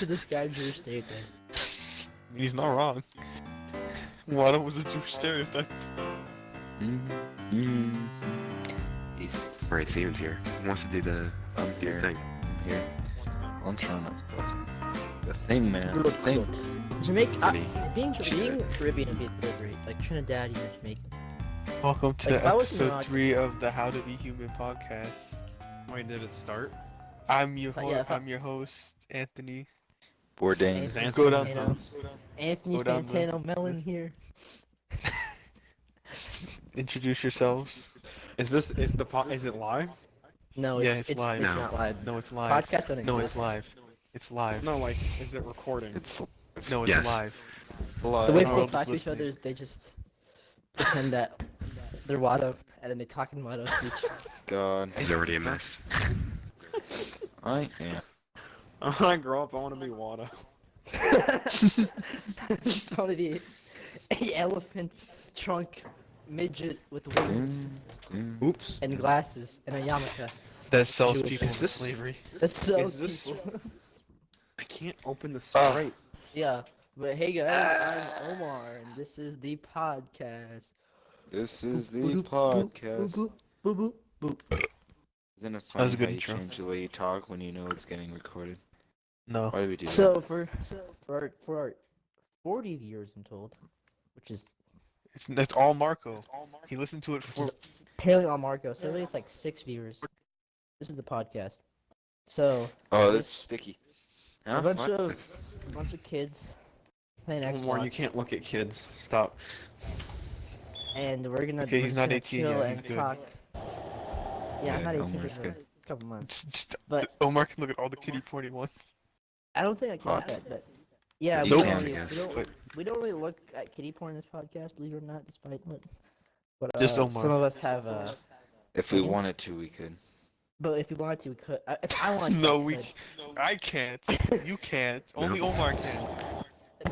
to describe Jewish stereotypes. He's not wrong. Wada was a Jewish stereotype. Alright, Steven's here. He wants to do the I'm here. thing. I'm here. I'm trying to fucking... The thing, man. The thing. Jamaica, being Caribbean would be great, like Trinidadian or Jamaican. Welcome to Like, if I was episode not- 3 of the How to Be Human podcast. Wait, did it start? I'm your Yeah, I'm your host, Anthony. Bourdain. Is Anthony Go down. in the house? Anthony Go down Fantano Mellon here. Introduce yourselves. Is it live? No, Yeah, it's it's live. It's No. not live. No, it's live. Podcasts don't No, exist. it's live. It's live. No, like, is it recording? It's No, it's Yes. live. live. The way the people world talk is to each other listening. is they just pretend that they're Wado, and then they talk in Wado speech. God. He's already a mess. I am. When I grow up, I want to be Wada. Probably be a elephant trunk midget with wings Oops. and glasses and a yarmulke. That sells Jewish. people Is into this- slavery. That's so Is this? cute. I can't open the Sprite. Yeah, but hey guys, I'm Omar, and this is the podcast. This is the Boop, boop, podcast. boop, boop, boop, boop. Isn't it was funny a how good you intro. change the way you talk when you know it's getting recorded? No. Why do we do that? So for our 40 viewers, I'm told, which is It's all Marco. He listened to it for... apparently on Marco, so really it's like 6 viewers. This is the podcast. So Oh, that's sticky. Huh? a bunch What? of kids playing Xbox, Omar, you can't look at kids. Stop. and we're Okay, just he's not gonna 18 chill yet, and he's good. talk. Yeah, I'm not Yeah, 18 Omar's for good. a couple months. But Omar can look at all the kitty porn he wants. I don't think I can Hot. do that, but yeah, You we, can, don't I really, guess. we don't really look at kitty porn in this podcast, believe it or not, despite what Just Omar. some of us have. If we Yeah. wanted to, we could. But if we wanted to, we could. If I wanted to, No, I we... could. I can't. You can't. Only Omar can.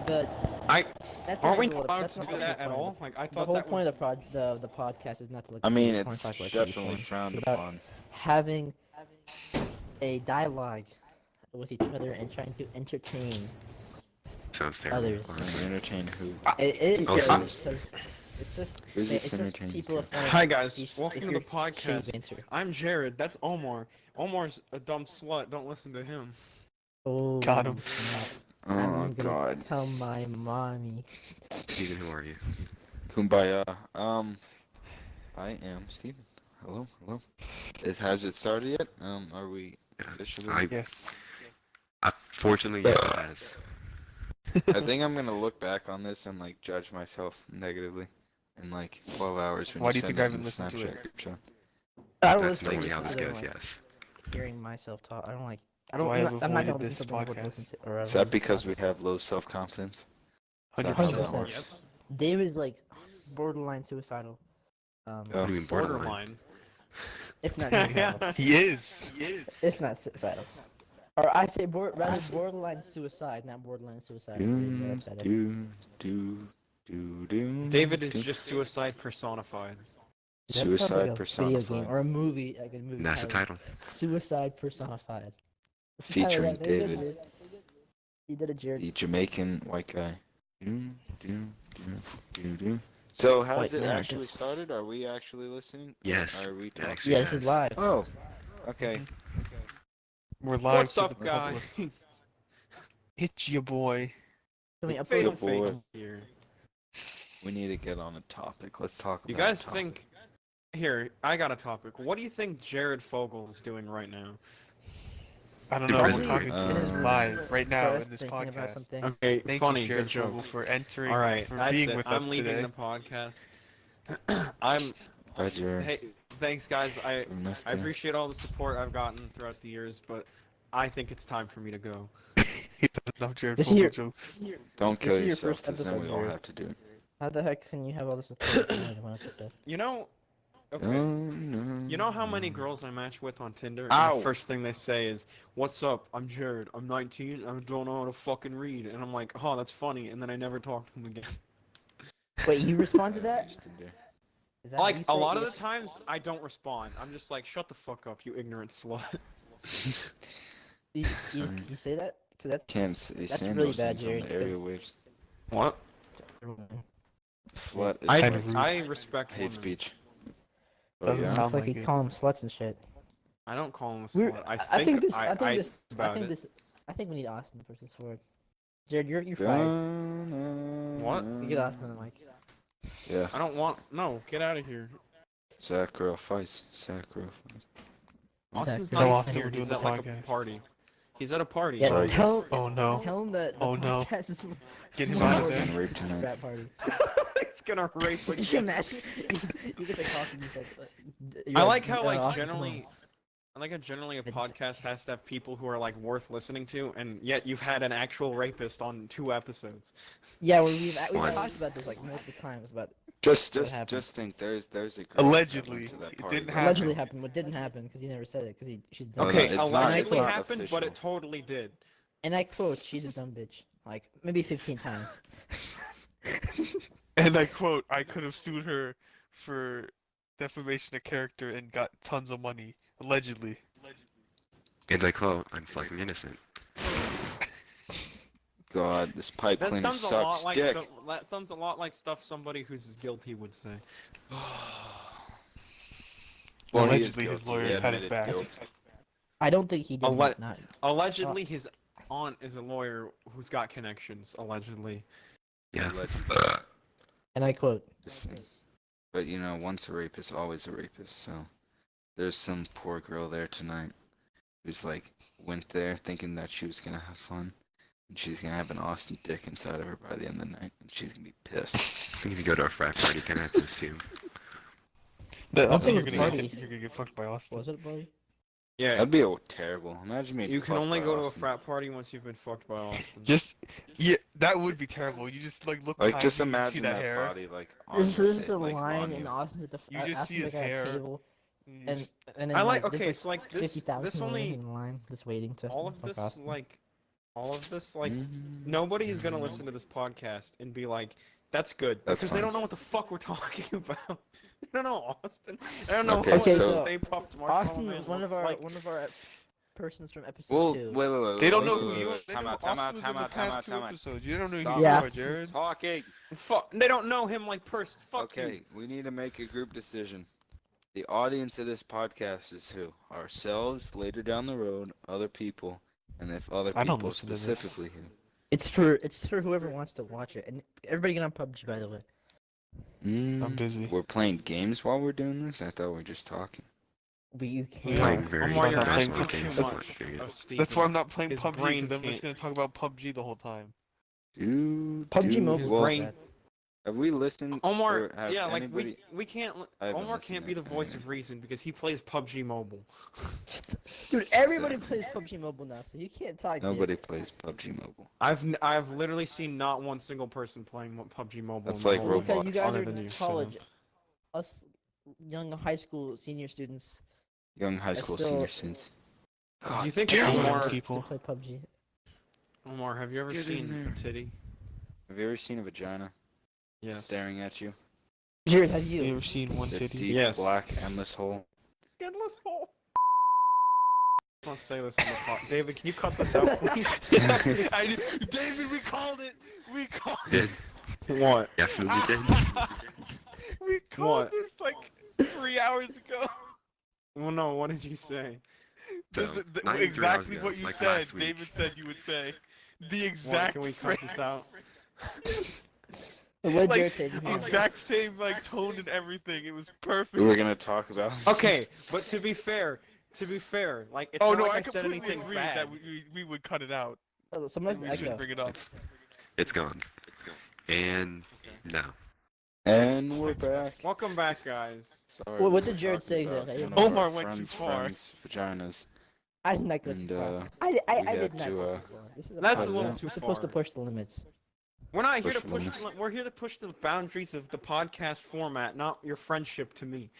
But I that's aren't we not allowed that's to not do the that whole at point all? of Like I the thought whole that point was. of the podcast is not to look. I at mean, kitty porn, it's talk about kitty definitely porn. frowned It's about upon. having a dialogue with each other and trying to entertain. Sounds terrible. Others. honestly. Entertain who? It is Oh, terrible so- because it's just Who's it's this just entertaining people to? of fun. Hi guys, if welcome to you're the podcast. shitty banter. I'm Jared. That's Omar. Omar's a dumb slut. Don't listen to him. Oh, Got him. snap. Oh I'm gonna God. Tell my mommy. Steven, who are you? Kumbaya. I am Steven. Hello, hello. Has it started yet? Are we officially? I, Yes. fortunately, yes, it has. I think I'm gonna look back on this and like judge myself negatively in like 12 hours when Why you do you send think I it even in the listened to it? Snapchat group chat. I don't That's listen to normally it how this because I goes, don't like yes. hearing myself talk. I don't like. I don't. Why I'm have not, I'm not gonna avoided listen to this what I would podcast? listen to. Or I Is would that because listen we have low self-confidence? Is that 100%. how that 100%. works? Yes. to. David is like borderline suicidal. Oh. What do you mean borderline? Borderline. If not suicidal. He is. He is. If not suicidal. Or I say rather borderline suicide, not borderline suicide. Yeah, that's better. David is just suicide personified. That sounds like Suicide a video personified. game or a movie, like a movie. That's the title. title. Suicide personified. What's the title of Featuring that? Very good, David. Jared. You did it, Jared. The Jamaican white guy. So has White it man. actually started? Are we actually listening? Yes, Are we it talking? actually Yeah, this is has. live. Oh, okay. We're live. What's to up, the guys? public. It's your boy. Can we upload Fatal Good this? boy. fake here. We need to get on a topic. Let's talk about You guys a topic. think? Here, I got a topic. What do you think Jared Fogle is doing right now? I don't The know. We're prison talking break. to this live right now in this Thinking about podcast. something. Okay, Thank funny, you, good Jared joke. Vogel, for entering. All right, for that's being it. with I'm us leaving today. the podcast. I'm. Hi, Jared. Hey, thanks, guys. I Nice I to- appreciate all the support I've gotten throughout the years, but I think it's time for me to go. He doesn't know Jared This Vogel year- jokes. Don't This kill is your yourself, first because then episode, we all Jared. have to do it. How the heck can you have all this support? and you want to say? You know, okay. Oh, no. You know how many girls I match with on Tinder? And Ow. the first thing they say is, "What's up? I'm Jared. I'm 19. I don't know how to fucking read." And I'm like, "Oh, that's funny." And then I never talk to them again. Wait, you respond to that? Used to do. Is that what Like you a say? lot of the times, I don't respond. I'm just like, "Shut the fuck up, you ignorant slut." You say that? 'Cause that's Can't say that's saying really those bad, things on Jared. the area waves. What? Slut is I Kinda like rude. I respect hate women. speech. Oh Doesn't yeah. sound Like like you it. call them sluts and shit. I don't call him a We're, slut. I think this. I think I this. I about think it. this. I think we need Austin versus Ford. Jared, you're fired. What? You get Austin on the mic. Yeah. I don't want. No, get out of here. Sacrifice. Sacrifice. Austin's Exactly. not How even often here. we're doing He's this at like a podcast? party. He's at a party. Yeah, Sorry. tell Oh no. him that the Oh, no. podcast is Get him more out of Someone's there. getting raped tonight. rap party. He's gonna rape Could you again. imagine? You get the call and he's like, you're I like how Austin, come generally, on." I like how generally a It's- podcast has to have people who are like worth listening to, and yet you've had an actual rapist on 2 episodes. Yeah, we've One. talked about this like multiple times, but Just happened? think there's a girl that Allegedly. went to that It party, didn't right? happen. allegedly happened. What didn't happen because he never said it because she's dumb. Oh, no, Okay, it's not- allegedly it's not happened, but official. it totally did. And I quote, "She's a dumb bitch." Like maybe 15 times. And I quote, I could have sued her for defamation of character and got tons of money. Allegedly. And I quote, I'm fucking innocent. God, this pipe That cleaner sounds a lot sucks like dick. that sounds a lot like stuff somebody who's guilty would say. Well, he is Allegedly, his guilty. lawyers He had his admitted back. guilt. I don't think he did. Alle- Not. Allegedly, his aunt is a lawyer who's got connections. Allegedly. Yeah. Allegedly. And I quote, Just saying. But you know, once a rapist, always a rapist. So there's some poor girl there tonight who's like went there thinking that she was gonna have fun, and she's gonna have an Austin dick inside of her by the end of the night, and she's gonna be pissed. I think if you go to a frat party, you kind of have to assume. I don't think think it's you're gonna, party. you're gonna get fucked by Austin. was it, buddy? Yeah. That'd be terrible. Imagine me. You can only go to a frat party once you've been fucked by Austin. Just, yeah, that would be terrible. You just like look Like, behind just you, you imagine see that hair. body like. on This your is face, a like, line on and you. Austin's at the You just Austin's see his like at hair. a table, You and just- and then I like there's, okay, so like this 50,000 this people only in line just waiting to all of fuck this Austin. like all of this like Mhm. nobody's gonna listen to this podcast and be like, that's good. That's because they fine. don't know what the fuck we're talking about. They don't know Austin. They don't know Okay, what so- Stay Puft Marshmallow Austin, Man one of looks our like. persons from episode Well, 2. wait. They don't wait, know wait, who wait, you are. wait. They Time know out, time Austin out, was in time the out, time past out, two time out. episodes. You don't know Stop. who you Yeah. are, Jared. Talking. Fuck, they don't know him like person. Fuck Okay, you. we need to make a group decision. The audience of this podcast is who? Ourselves, later down the road, other people, and if other I don't people listen to this. specifically who. It's for whoever wants to watch it, and everybody get on PUBG by the way. I'm busy. We're playing games while we're doing this? I thought we were just talking. But you Yeah. Playing can't. very Omar, you're not playing asking games too so much far, period. of Stephen. That's why I'm not playing His PUBG, brain because I'm just can't- gonna talk about PUBG the whole time. Dude, PUBG dude, Mobile. His well, brain- have we listened? Omar, or have yeah, like anybody... we can't. I haven't Omar listened can't be the to voice any. of reason because he plays PUBG Mobile. Dude, everybody plays PUBG Mobile now, so you can't talk. dude. Nobody plays PUBG Mobile. I've literally seen not one single person playing PUBG Mobile. That's in my like whole life, Because you guys other are than in you, so- college. Us young high school senior students Young high school still- senior students. Do you think damn it. Omar, People. to play PUBG. Omar, have you ever Get in seen there. a titty? Have you ever seen a vagina Yes. staring at you? Jared, have You you? ever seen one The titty? deep, Yes. black, endless hole. Endless hole. I don't say this in the pod. David, can you cut this out, please? David, we called it. We called Did. What? You absolutely did. We called What? this like 3 hours ago. Well, no. What did you say? So, This is not even 3 hours exactly ago, what you like said. last week. David said you would say. The What? exact Can we cut this phrase- out? What did Like, Jared say? the exact same like tone and everything. It was perfect. We were gonna talk about. Okay, but to be fair, like it's Oh not no, like I I said completely anything agree bad. that we would cut it out. Oh, someone has We an shouldn't echo. bring it up. It's gone. And no. And we're back. Welcome back, guys. Sorry. Well, what we did were Jared talking say about exactly? one of Omar our went too friends' far. friends' vaginas. I did not go And, too far. I we did had not to, go too far. This is a That's podcast. a little Yeah. too We're supposed to far. push the limits. We're not here Push to the push. limits. We're here to push the boundaries of the podcast format, not your friendship to me.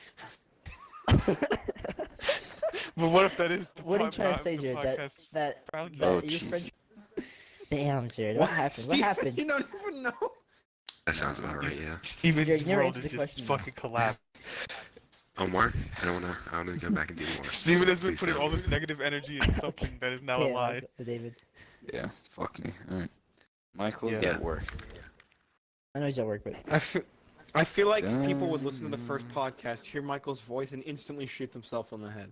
But what if that is? The What are you pod- trying to pod- say, the Jared? podcast That boundary? that Oh, your jeez. friend. Damn, Jared. What happened? What Steven, happened? You don't even know. That sounds about right, yeah. Steven's Jared, you never world answered is the just question, fucking collapsed. Omar, I don't wanna go back and do more. Steven has been Please putting don't. all this negative energy into something that is now Okay, a lie. David. Yeah, fuck me. Alright. Michael's Yeah. at work. I know he's at work, but I feel like people would listen to the first podcast, hear Michael's voice, and instantly shoot themselves on the head.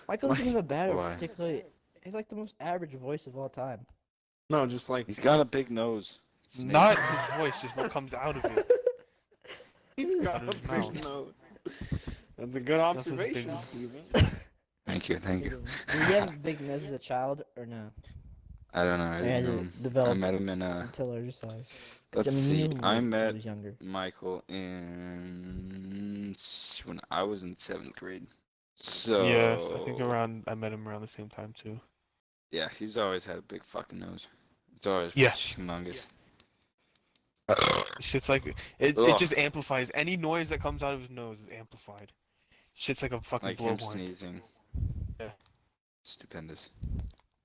Michael doesn't even have a bad, Why? particularly. He's like the most average voice of all time. No, just like He's got a big nose. Snake. Not his voice, just what comes out of it. he's got Out of a his big mouth. nose. That's a good That's his observation, big- Steven. Thank you, thank you. Did you have a big nose as a child or no? I don't know. I Or didn't has know it him. I developed met him in until larger size? 'Cause, Let's you see. knew him I when he met was younger. Michael in when I was in 7th grade. So Yes, I think I met him around the same time too. Yeah, he's always had a big fucking nose. It's always Yes. humongous. Shit's like it Ugh. just amplifies. Any noise that comes out of his nose is amplified. Shit's like a fucking Like him blowhorn. sneezing. Yeah. Stupendous.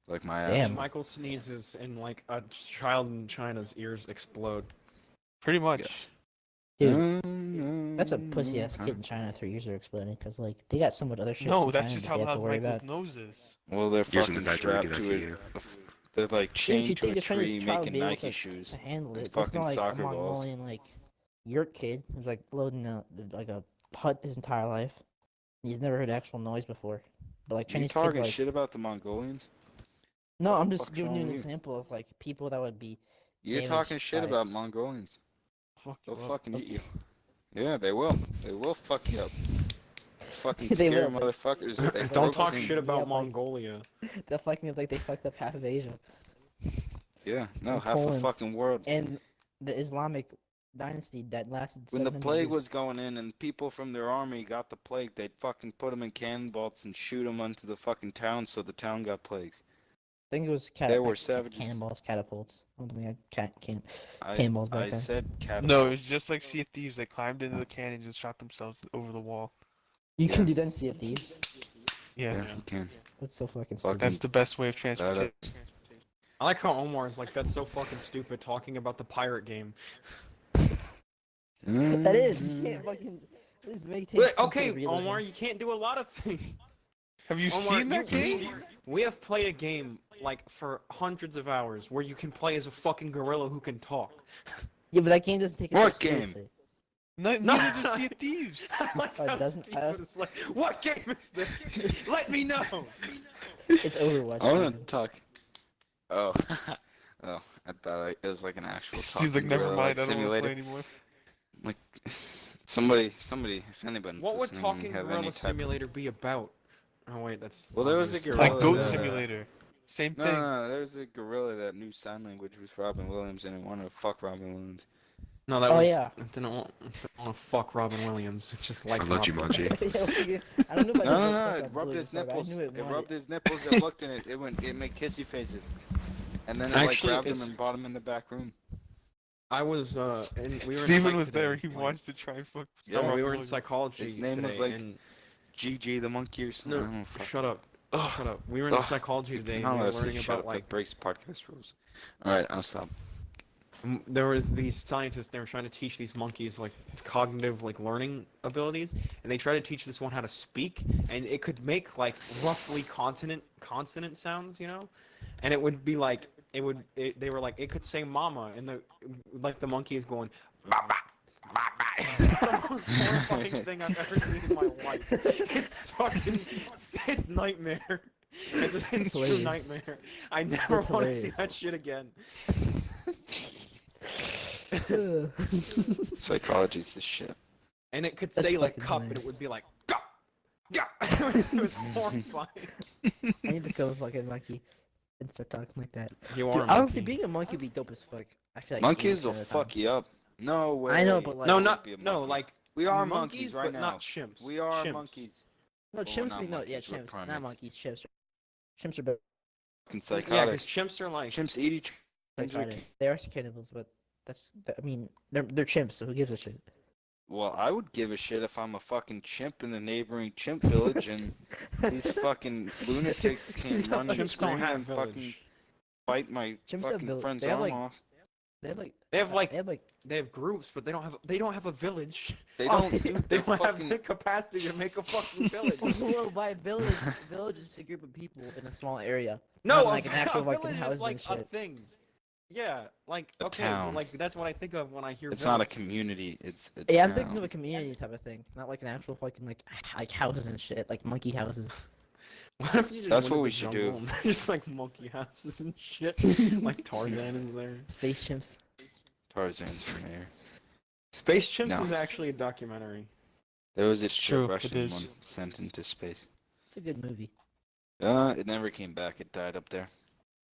Like my Damn. ass. Michael sneezes and like a child in China's ears explode. Pretty much. Yes. Dude, that's a pussy ass kid in China. 3 years are exploding because like they got so much other shit. No, in that's China just that how they have to loud worry Michael's about. nose is. Well, they're Years in fucking the factory do strapped that to to it. you. They're like Dude, you chained to think a a Chinese tree child would making be able Nike to shoes. handle and it? That's fucking not like soccer a balls. Mongolian like yurt kid who's like loading like a hut his entire life. He's never heard actual noise before. But like You Chinese kids, talking like shit about the Mongolians? no, I'm the just fuck's giving you wrong an with you? example of like people that would be. You're Damaged talking shit by it. about Mongolians. Fuck They'll you up. fucking eat you. Yeah, they will. They will fuck you up. Fucking They scary will, but- motherfuckers. They Don't talk focusing- shit about Yeah, like- Mongolia. They'll fuck me up like they fucked up half of Asia Yeah, no, and half the Poland. fucking world. and the Islamic dynasty that lasted. When the 700 plague years. was going in and people from their army got the plague, they'd fucking put them in cannonballs and shoot them onto the fucking town so the town got plagues. I think it was They were savages. cannonballs, catapults. I don't think we had I, Cannonballs back I then. said catapults. No, it's just like Sea of Thieves. They climbed into the cannons and shot themselves over the wall. You can Yeah. do that in Sea of Thieves. Yeah, Yeah, you can. That's so fucking Fucking- stupid. that's the best way of transportation. I like how Omar is like, that's so fucking stupid talking about the pirate game. That is. You can't fucking. This make things Wait, stupid okay, realism. Omar, you can't do a lot of things. Have you Omar, seen that game? We have played a game like for hundreds of hours where you can play as a fucking gorilla who can talk. Yeah, but that game doesn't take What itself game? seriously. No, No. neither does Sea of Thieves. I like Oh, it how doesn't- Steve I- was like, what game is this? Let me know. It's Overwatch. I want Steven. to talk. Oh. Oh, I thought it was like an actual talking Seems like never gorilla, mind. like, I don't want to simulator. play anymore. Like, somebody, if anybody's What would listening, Talking have Gorilla any type Simulator be about? Oh wait, that's. Well, there was a obvious. gorilla Like Goat that- Simulator. Same No, thing. no, there was a gorilla that knew sign language with Robin Williams, and he wanted to fuck Robin Williams. No, that Oh, was. yeah. I didn't want to fuck Robin Williams. Just like. I love Robin. Jumanji. Yeah, okay. I don't know No, if I no, know no, what it the fuck rubbed I his believe, but I nipples. knew It wanted rubbed his nipples. It looked in it. It made kissy faces. And then it Actually, like grabbed him it's- and brought him in the back room. I was and we were. in Steven psych was today, there. He like- wants to try and fuck. Yeah, No, we Robin were in Williams. psychology. His name was, today, like, and- GG the monkey or something. I don't No, know, fuck. shut up. Ugh. Shut up. We were in Ugh. psychology today, You're and not we were allowed to say learning shut about up, like that breaks podcast rules. Alright, I'll stop. there was these scientists. They were trying to teach these monkeys like cognitive like learning abilities, and they tried to teach this one how to speak, and it could make like roughly consonant sounds, you know, and it would be like they were like it could say mama, and the monkey is going. Bah, bah, bah, bah. It's the most horrifying thing I've ever seen in my life. It's fucking, it's nightmare. It's true hilarious. nightmare. I never That's want to see hilarious. that shit again. Psychology's the shit. And it could That's say like fucking cup, and hilarious. it would be like, "Gah, gah." It was horrifying. I need to become a fucking monkey and start talking like that. You Dude, are a honestly, monkey. being a monkey would be dope as fuck. I feel like Monkeys will 80% of the fuck time. you up. No way. I know, but like No, Won't not be a no, monkey. like We are monkeys, monkeys right but now. not chimps. We are chimps. monkeys. no Well, chimps. not No, yeah, monkeys, we're chimps, not primates. monkeys. Chimps are better. Fucking Yeah, psychotic. because chimps are like. Chimps eat each other. They are cannibals, but I mean, they're chimps, so who gives a shit? Well, I would give a shit if I'm a fucking chimp in the neighboring chimp village and these fucking lunatics came No, running and Chimps don't screaming have and fucking village. bite my Chimps have fucking vill- friend's they have, arm like- off. They have they have groups, but they don't have a village. They Oh, don't do They the don't have fucking. the capacity to make a fucking village. well, by village is a group of people in a small area. No, Not a, like an actual a like village houses is like and a shit. thing. Yeah, like A okay, town. like that's what I think of when I hear. It's village. not a community. It's a Yeah, I'm town. thinking of a community type of thing, not like an actual fucking like houses and shit, like monkey houses. What if you just That's went what to we the should jungle do. and there's just like monkey houses and shit, like Tarzan is there. Space chimps. Tarzan's the mayor. Space Chimps No. is actually a documentary. There was a It's true, it Russian is. one sent into space. It's a good movie. It never came back. It died up there.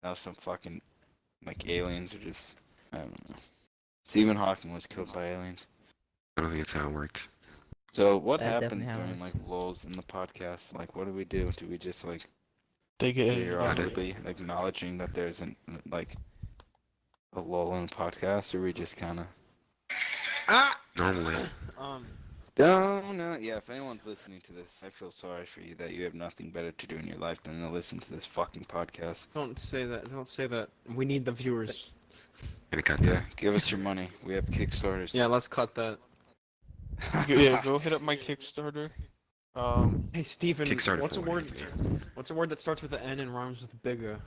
That was some fucking like aliens or just I don't know. Stephen Hawking was killed by aliens. I don't think that's how it worked. So what That's happens definitely how during like lulls in the podcast? Like what do we do? Do we just like They get so in. you're awkwardly acknowledging that there's an like a lull in the podcast, or we just kind of Normally, no. Yeah, if anyone's listening to this, I feel sorry for you that you have nothing better to do in your life than to listen to this fucking podcast. Don't say that. Don't say that. We need the viewers. gonna cut Yeah, that. give us your money. We have Kickstarters. Yeah, let's cut that. Yeah, go hit up my Kickstarter. Hey Steven, Kickstarter what's a for word? it. What's a word that starts with an N and rhymes with bigger?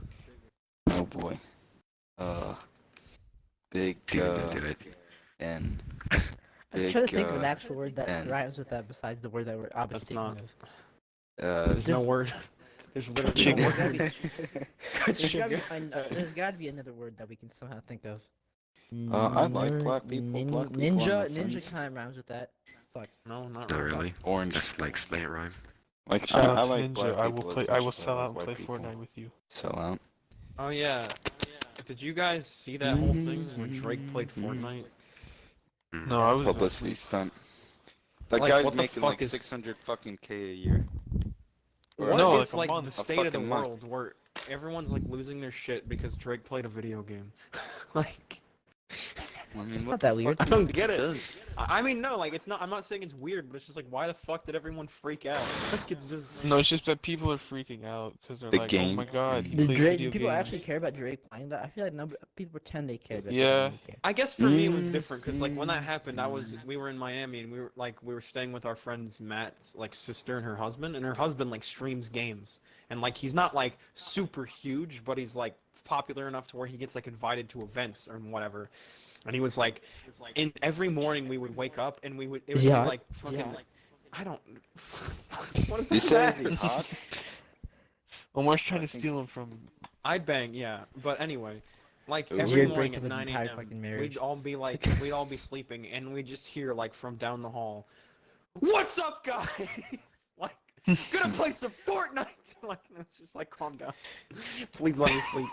Oh boy. Big Steven didn't do it. N. I'm trying to think of an actual word that N. rhymes with that besides the word that we're obviously not- thinking There's no Just- word. There's literally Chicken. no of. word. There's gotta be another word that we can somehow think of. I like black people. Black people are my Ninja friends. kind of rhymes with that. Fuck. No, not Not really. really. Orange. That's like slant rhyme. Like Shout I out to like Ninja. black I will people play. as I much will as sell like out and white play people. Fortnite with you. Sell out. Oh yeah. Did you guys see that whole thing when Drake played Fortnite? Mhm. No, I was. Publicity stunt. That Like, guy's what the making fuck like is- 600 fucking K a year. What No, is like a like month. the A state of the fucking month. world where everyone's like losing their shit because Drake played a video game? Like, I mean, It's what not the that weird. fuck I don't do you get think it. he does? I mean, no, like it's not. I'm not saying it's weird, but it's just like, why the fuck did everyone freak out? Like, it's just. No, it's just that people are freaking out because they're The like, game. "Oh my god, he Do plays Drake? video Do people games." actually care about Drake playing that? I feel like people pretend they care, but they Yeah. don't really care. I guess for me it was different because like when that happened, we were in Miami and we were staying with our friend's Matt's like sister and her husband like streams games and like he's not like super huge, but he's like popular enough to where he gets like invited to events or whatever. And he was like, in every morning we would wake up and it would Is be he hot? like Is he fucking hot? I don't. What is You say that? is he hot? Omar's trying I to think steal him from. I'd bang, yeah. But anyway, like Ooh. every Weird morning breaks at of an 9 entire a.m., fucking marriage. we'd all be sleeping, and we'd just hear like from down the hall, "What's up, guys?" Like, gonna play some Fortnite. Like, it's just like, calm down. Please let me sleep.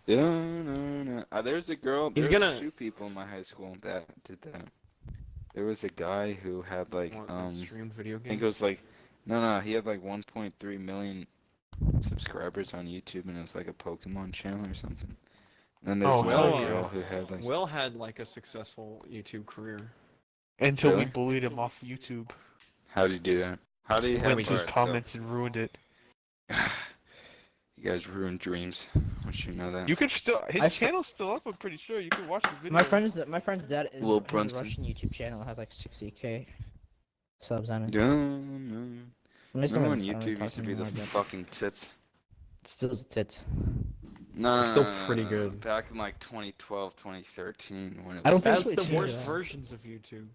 Yeah, no. There's a girl. He's There's gonna- 2 people in my high school that did that. There was a guy who had like What, streamed video I think game. it was like no, he had like 1.3 million subscribers on YouTube, and it was like a Pokemon channel or something. And then there's Oh, another hell yeah. girl who had like Will had like a successful YouTube career. Until we Really? bullied him off YouTube. how do you do that? How do you When have we just commented and ruined it. You guys ruined dreams. Once you know that. You could still. His I fr- channel's still up. I'm pretty sure. You can watch the video. My friend's dad is Will has a Brunson. Russian YouTube channel. It has like 60K subs on it. No. I just Remember don't when really YouTube talk used to be the anymore, but fucking tits? it's still tits. No, It's still pretty good. Back in like 2012, 2013, when it was. I don't think That's so, the it's worst changed. versions of YouTube.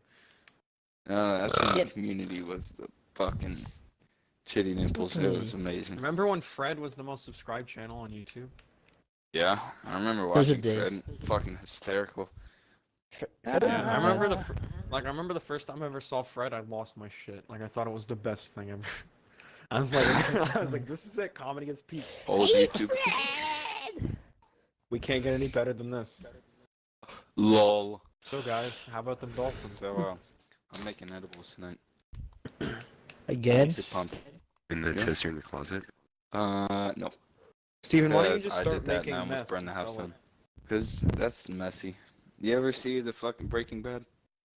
That's when Yeah. the community was the fucking titty nipples. It was amazing. Remember when Fred was the most subscribed channel on YouTube? Yeah, I remember Those are watching Fred. days. Fucking hysterical. Yeah, I remember I remember the first time I ever saw Fred, I lost my shit. Like I thought it was the best thing ever. I was like, this is it. Comedy has peaked. Old YouTube. We can't get any better than this. Lol. So guys, how about them Dolphins? So, I'm making edibles tonight. Again? Get pumped. In the Yeah. toaster in the closet. No. Steven, why don't you Because just I start did that making and I almost meth burned the and house sell it? down. Because that's messy. You ever see the fucking Breaking Bad?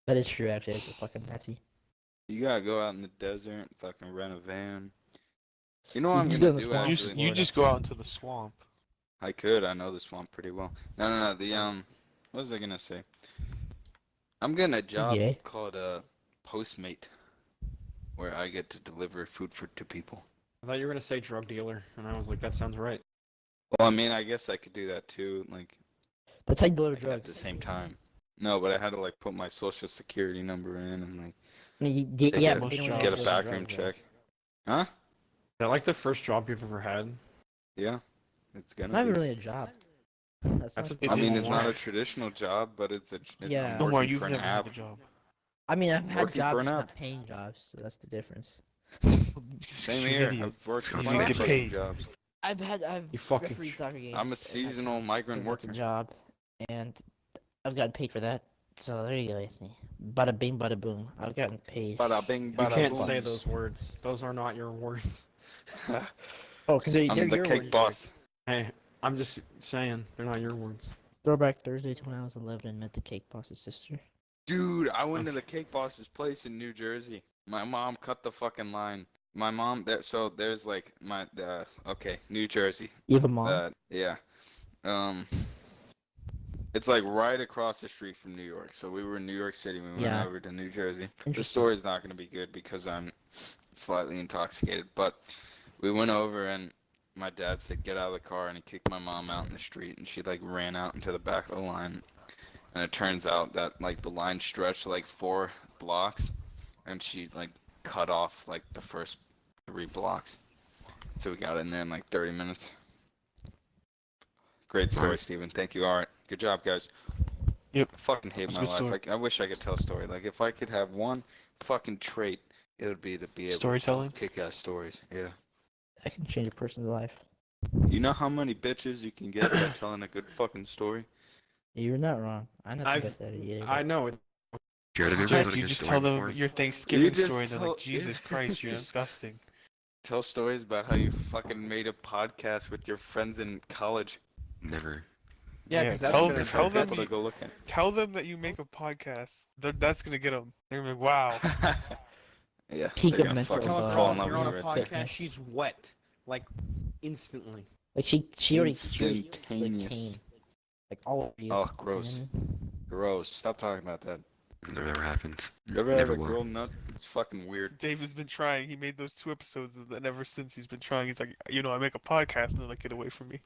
That is true, actually. It's a fucking messy. You gotta go out in the desert, fucking rent a van. You know what You I'm just gonna go in the do swamp. You, actually? you just go out into the swamp. I could. I know the swamp pretty well. No. What was I gonna say? I'm getting a job Yeah. called Postmate, where I get to deliver food to people. I thought you were gonna say drug dealer, and I was like, that sounds right. Well, I mean, I guess I could do that too, like That's how you deliver at the drugs. same time. No, but I had to like put my social security number in and like I mean, They yeah, get- but they don't get really get a deliver background drugs, though. check. Huh? Is that like the first job you've ever had? Yeah, it's It's gonna not even be. really a job. That's That's not a- I mean, It it's is. not a traditional job, but it's Yeah. I'm Omar, working you've for an never had app. a job. I mean, I've had Working for jobs, an just app. not paying jobs. So that's the difference. Same You're here. an idiot. I've worked You a don't bunch get of paid. jobs. I've You fucking refereed soccer games. I'm a at seasonal times, migrant 'cause that's a worker. job, and I've gotten paid for that. So there you go. Bada bing, bada boom. I've gotten paid. Bada bing, You bada can't boom. say those words. Those are not your words. Oh, because they're I'm your the words, cake Derek. boss. Hey, I'm just saying, they're not your words. Throwback Thursday to when I was 11 and met the cake boss's sister. Dude, I went to the cake boss's place in New Jersey. My mom cut the fucking line. My mom, so there's like okay, New Jersey. You have a mom? Yeah. It's like right across the street from New York. So we were in New York City. We went Yeah. over to New Jersey. The Interesting. story's not going to be good because I'm slightly intoxicated. But we went over and my dad said, get out of the car. And he kicked my mom out in the street. And she like ran out into the back of the line. And it turns out that like the line stretched like 4 blocks. And she like cut off like the first 3 blocks. So we got in there in like 30 minutes. Great story, Alright. Steven. Thank you. All right. Good job, guys. Yep. I fucking hate That's my a good life. story. Like, I wish I could tell a story. Like, if I could have one fucking trait, it would be to be able Storytelling? to tell kick-ass stories. Yeah. I can change a person's life. You know how many bitches you can get by telling a good fucking story? You're not wrong. I'm not the I've- best at it either. I know it. Jared, have you ever Yes, told a you good just story tell them before? your Thanksgiving just story, and they're tell- like, Jesus Christ, you're Yeah. disgusting. Tell stories about how you fucking made a podcast with your friends in college. Never. Yeah, Yeah, because that's tell gonna them- For tell them people you- to go look at. Tell them that you make a podcast. That's gonna get them. They're gonna be like, wow. Yeah. Peak they're of gonna mental fucking Tell a illness. fall girl in love you're with on you a right there. podcast, she's wet. Like, instantly. Like she already like, Instantaneous. came. Like all of you. Oh, gross. Mhm. Gross. Stop talking about that. It never happens. You ever had Never a will. girl nut? It's fucking weird. David's been trying. He made those 2 episodes, and ever since he's been trying. He's like, I make a podcast, and they're like, get away from me.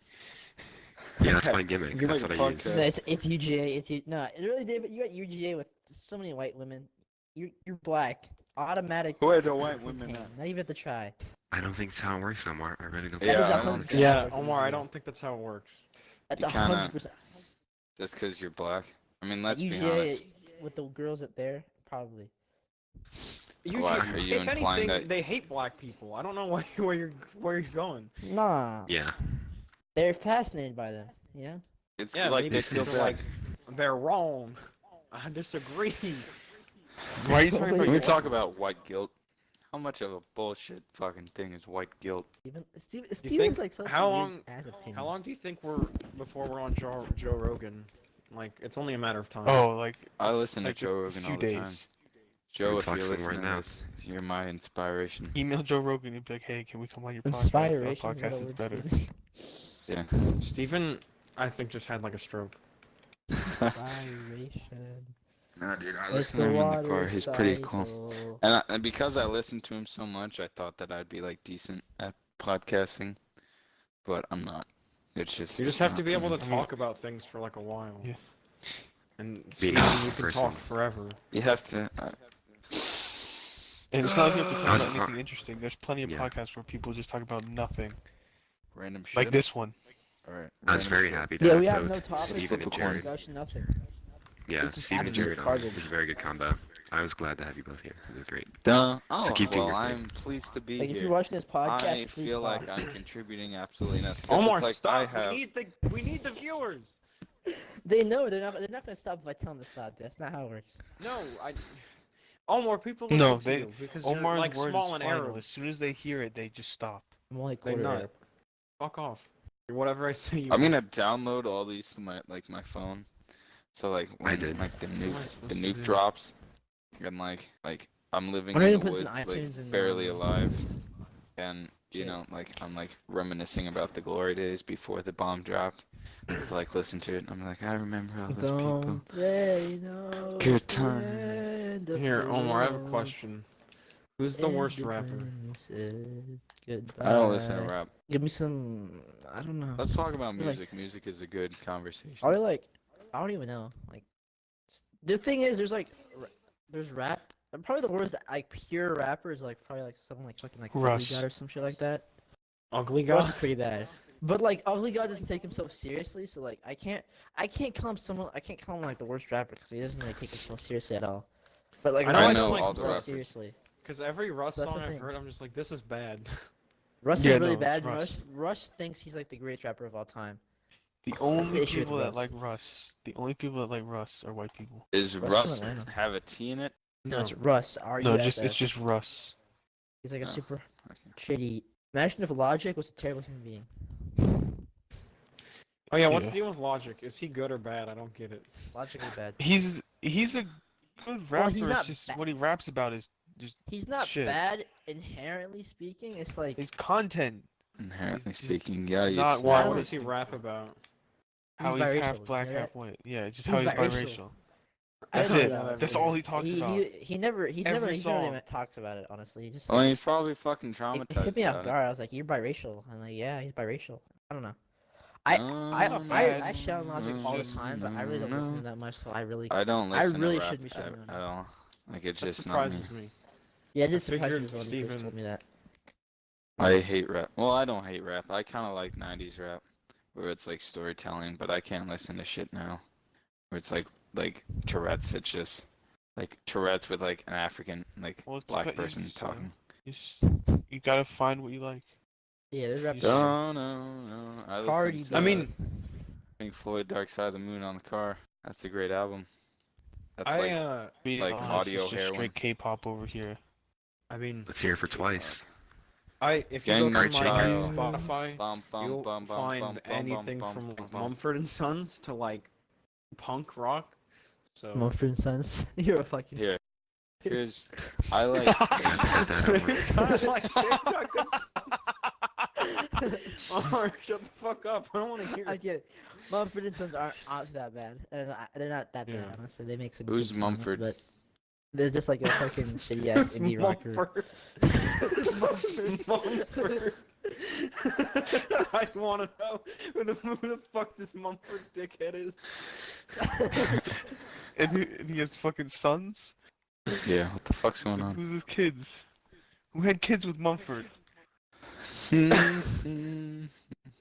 Yeah, that's my gimmick. You That's make what a I use. podcast. No, it's UGA. No, really, David. You got UGA with so many white women. You're black. Automatic. Who are the white women Damn, now? not even have to try. I don't think it's how it works anymore. I really don't. That Yeah, is I don't 100% think- Yeah, working Omar, I UGA. don't think that's how it works. That's You kinda- 100%. Just because you're black? I mean, let's be UGA honest. with the girls at there, probably. Why, are you if implying anything, that- they hate black people. I don't know where you're going. Nah, Yeah. they're fascinated by them. Yeah. It's Yeah, like maybe they this feel is- bad. like they're wrong. I disagree. Why are you talking about When we your talk about white guilt, how much of a bullshit fucking thing is white guilt? Even think- Steven's like such how a weird long- ass opinions. How long do you think before we're on Joe Rogan? Like, it's only a matter of time. Oh, like I listen to Like a Joe Rogan few all the days. time. Joe, We're if you're talking listening right to now. this, you're my inspiration. email Joe Rogan and be like, hey, can we come on your podcast? Inspiration. Our Is that a podcast is word, better. Steven? Yeah. Steven, I think, just had like a stroke. Inspiration. No, dude, I It's listen to him in the car. water He's pretty cool. cycle. And because I listen to him so much, I thought that I'd be like decent at podcasting, but I'm not. It's just. You just it's have not to be for able me. to talk about things for like a while. Yeah. And Being Steven, a you can person. talk forever. You have to. And it's not like you have to talk That's about not- anything interesting. There's plenty of Yeah. podcasts where people just talk about nothing. Random shit. Like this one. All right. I was random very shit. happy to Yeah, have we have both no topics. Steven Flip and a Jared. Discussion, nothing. Yeah, It's just Steven and absolute Jared garbage. is a very good combo. I was glad to have you both here. It was great. Duh. Oh, keep doing well, your thing. I'm pleased to be Like if here. you're watching this podcast, I please feel stop. like I'm contributing absolutely nothing. 'Cause Omar, it's like stop! I have. We need the viewers. They know they're not gonna stop if I tell them to stop. That's not how it works. No, Omar, people listen No, to they- you because Omar's you're like word small is and final. Arab. As soon as they hear it, they just stop. I'm only They quarter not. Arab. Fuck off. Whatever I say, you. I'm gonna download all these to my phone. So like when did. like the What am I nuke supposed the to nuke do? drops, and like I'm living Why don't in you the put some woods, iTunes like in, barely alive, and you Shit. know, like I'm like reminiscing about the glory days before the bomb dropped. Like listen to it, I'm like, I remember all those people. Don't they know Good it's the time. end of Here, the Omar, I have a world, question. Who's the worst ended rapper? when we said goodbye. I don't listen to rap. Give me some. I don't know. Let's talk about Like- music. Music is a good conversation. Are like? I don't even know. Like, the thing is, there's like, there's rap. Probably the worst like pure rapper is like probably like someone like fucking like Ugly Russ. God or some shit like that. Ugly Russ guy? is pretty bad. But like Ugly God doesn't take himself seriously, so like I can't call him like the worst rapper because he doesn't really take himself seriously at all. But like I Russ know takes all the himself rappers. seriously. Because every Russ That's the song I've thing. heard, I'm just like, this is bad. Russ Yeah, is really no, bad. it's And Russ. Russ thinks he's like the greatest rapper of all time. The the only issue with people that Russ. like Russ, the only people that like Russ are white people. Is Russ Russ from Atlanta. have a T in it? No, it's Russ. No, it's R-U-S-S. just Russ. He's like a Oh, super okay. shitty. Imagine if Logic was a terrible human being. Oh yeah, what's Yeah. the deal with Logic? Is he good or bad? I don't get it. Logic is bad. He's a good rapper. he's it's not just ba- what he raps about is just He's not Shit. bad inherently speaking. It's like his content. Inherently He's just speaking, yeah, you not snap Why? Wow, What what does he rap about? How He's he's half biracial, black, you know half that? white. Yeah, just He's how he's biracial. biracial. I That's didn't it. know that. That's all he talks he, about. He never he Every really song. talks about it honestly. He just Well, he's probably fucking it traumatized. hit me off about it. guard. I was like, "You're biracial." I'm like, "Yeah, he's biracial." I don't know. Oh, I shit on Logic all the time, but I really don't listen to no. him that much. So I really I don't listen really to rap shouldn't be shitting on at him. all. Like it's That just not me. surprises me. yeah, it I did surprise me figured as well when you first Steven- told me that. I hate rap. Well, I don't hate rap. I kind of like 90s rap, where it's like storytelling, but I can't listen to shit now, where it's like Tourette's. It's just like Tourette's with like an African Well, it's black about- you person just, talking. You gotta find what you like. Yeah, there's rap. You No, no. I Cardi listened B. to I mean, Pink Floyd, Dark Side of the Moon on the car. That's a great album. That's I like Being Like honest, audio it's just heroin. straight K-pop over here. I mean, Let's hear it for twice. if you go Gangnam to my Style. Spotify, bum bum you'll bum bum find bum bum anything bum from bum like bum. Mumford and Sons to like punk rock. So Mumford and Sons. You're a fucking. Here, here's I like. Oh, shut the fuck up! I don't want to hear. I get it. Mumford and Sons aren't that bad. They're not that bad, Yeah. honestly. They make some Who's good songs, Mumford? but they're just like a fucking shitty ass It's indie rocker. Mumford. It's Mumford. I want to know who the fuck this Mumford dickhead is. And he has fucking sons? Yeah, what the fuck's going on? Who's his kids? Who had kids with Mumford?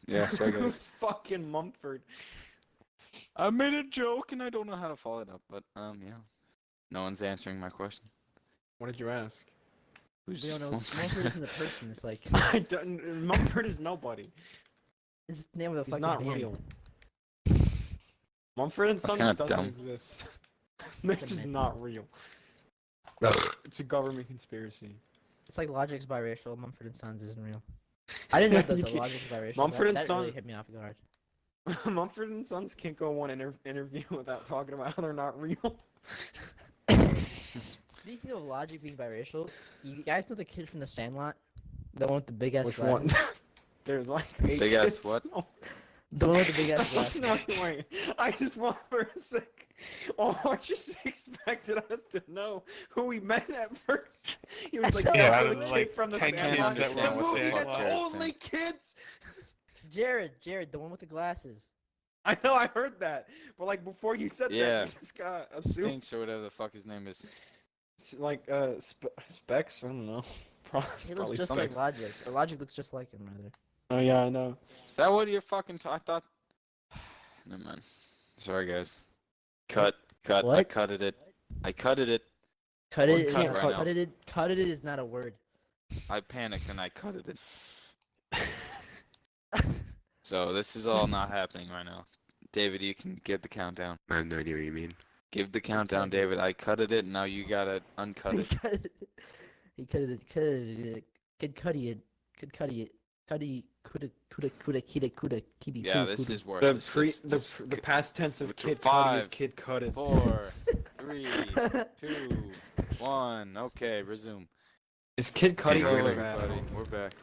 Yeah, so I guess Who's fucking Mumford? I made a joke and I don't know how to follow it up, but yeah, no one's answering my question. What did you ask? We Who's don't know. Mumford? Mumford isn't a person. It's like I don't. Mumford is nobody. it's the name of the He's fucking not band. real. Mumford and That's Sons kinda doesn't dumb. exist. They're just myth. not real. It's a government conspiracy. It's like Logic's biracial. Mumford and Sons isn't real. I didn't know that You the can't- Logic's biracial. Mumford and that really Son- hit me off guard. Mumford and Sons can't go one interview without talking about how they're not real. Speaking of Logic being biracial, you guys know the kid from The Sandlot, the one with the big ass Which glasses. one? There's like 8 Big ass kids. what? Oh, The one with the big ass glasses. no, wait. I just want for a sec. Oh, I just expected us to know who we met at first. He was like, Yeah, "That's out the of the, kid like, from the 10 Sandlot." kids The that were movie with that's Sandlot. only kids. Jared, the one with the glasses. I know, I heard that, but like before you said Yeah. that, you just got assumed. Stinks or whatever the fuck his name is. Like Specs. I don't know. It's He probably looks just something. like Logic. Or Logic looks just like him, rather. Oh yeah, I know. Is that what you're fucking? I thought. Never mind. Sorry guys. Cut. I What? cutted it. I cutted it. Cut One it. cut Yeah, right now. cut it is not a word. I panicked and I cutted it. So this is all not happening right now. David, you can give the countdown. I have no idea what you mean. Give the countdown, David. I cutted it. Now you gotta uncut He it. cut it. He cut it. Kid Cudi it. Kid Cudi it. Cudi kuda kitty. Yeah, this is The worthless. pre This- the past tense of Kid Cudi is 5, Kid Cut It. 4, 3, 2, 1. Okay, resume. Is Kid Cudi Hello, good or Hello, bad? everybody. We're back.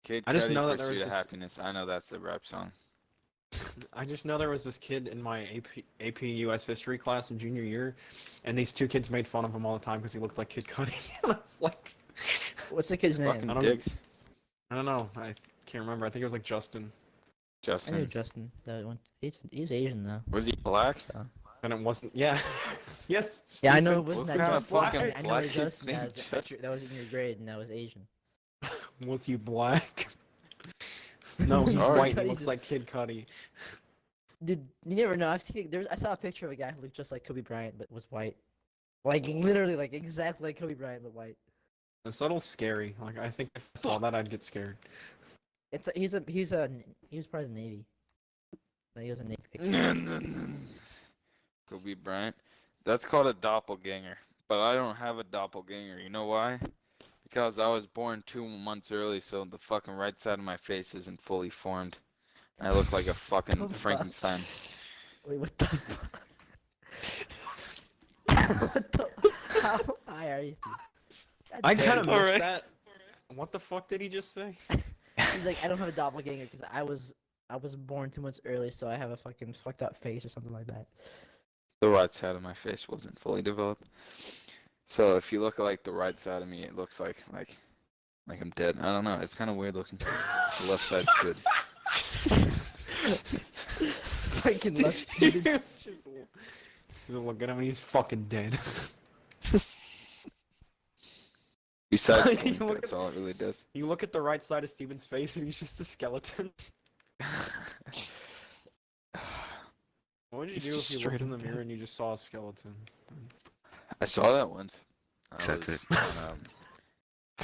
Kid I just Cudi, know that there Pursuit was of this- Happiness. I know that's a rap song. I just know there was this kid in my AP US history class in junior year, and these two kids made fun of him all the time because he looked like Kid Cudi. And I was like, What's the kid's name? Fucking I don't- dicks. I don't know. I can't remember. I think it was like Justin. I knew Justin. Justin. That one. He's Asian though. Was he black? And it wasn't. Yeah. Yes. Yeah, I know it Stephen, wasn't What that kind of Justin. fucking I know black it kid's Justin. name That was, Justin? that was in your grade, and that was Asian. Was he black? No, he's Sorry. white. He Cody's looks a- like Kid Cudi. Did you never know? I saw a picture of a guy who looked just like Kobe Bryant but was white. Like literally, like exactly like Kobe Bryant but white. It's a little scary. Like I think if I saw that, I'd get scared. He was part of the Navy. Like, he was a Navy. Kobe Bryant. That's called a doppelganger. But I don't have a doppelganger. You know why? Because I was born 2 months early, so the fucking right side of my face isn't fully formed. I look like a fucking What the fuck? Frankenstein. Wait, what the fuck? What the? How high are you? God I damn kind of it. All missed right. that. What the fuck did he just say? He's like, I don't have a doppelganger because I was born 2 months early, so I have a fucking fucked up face or something like that. The right side of my face wasn't fully developed. So if you look at like the right side of me, it looks like I'm dead. I don't know. It's kind of weird looking. The left side's good. Fucking left Steven. Just look at him and he's fucking dead. Besides, You blink, look that's at- all it really does. You look at the right side of Steven's face and he's just a skeleton. What would you He's do if just you looked straight in the up mirror dead. and you just saw a skeleton? I saw that once. I Accept was it. on,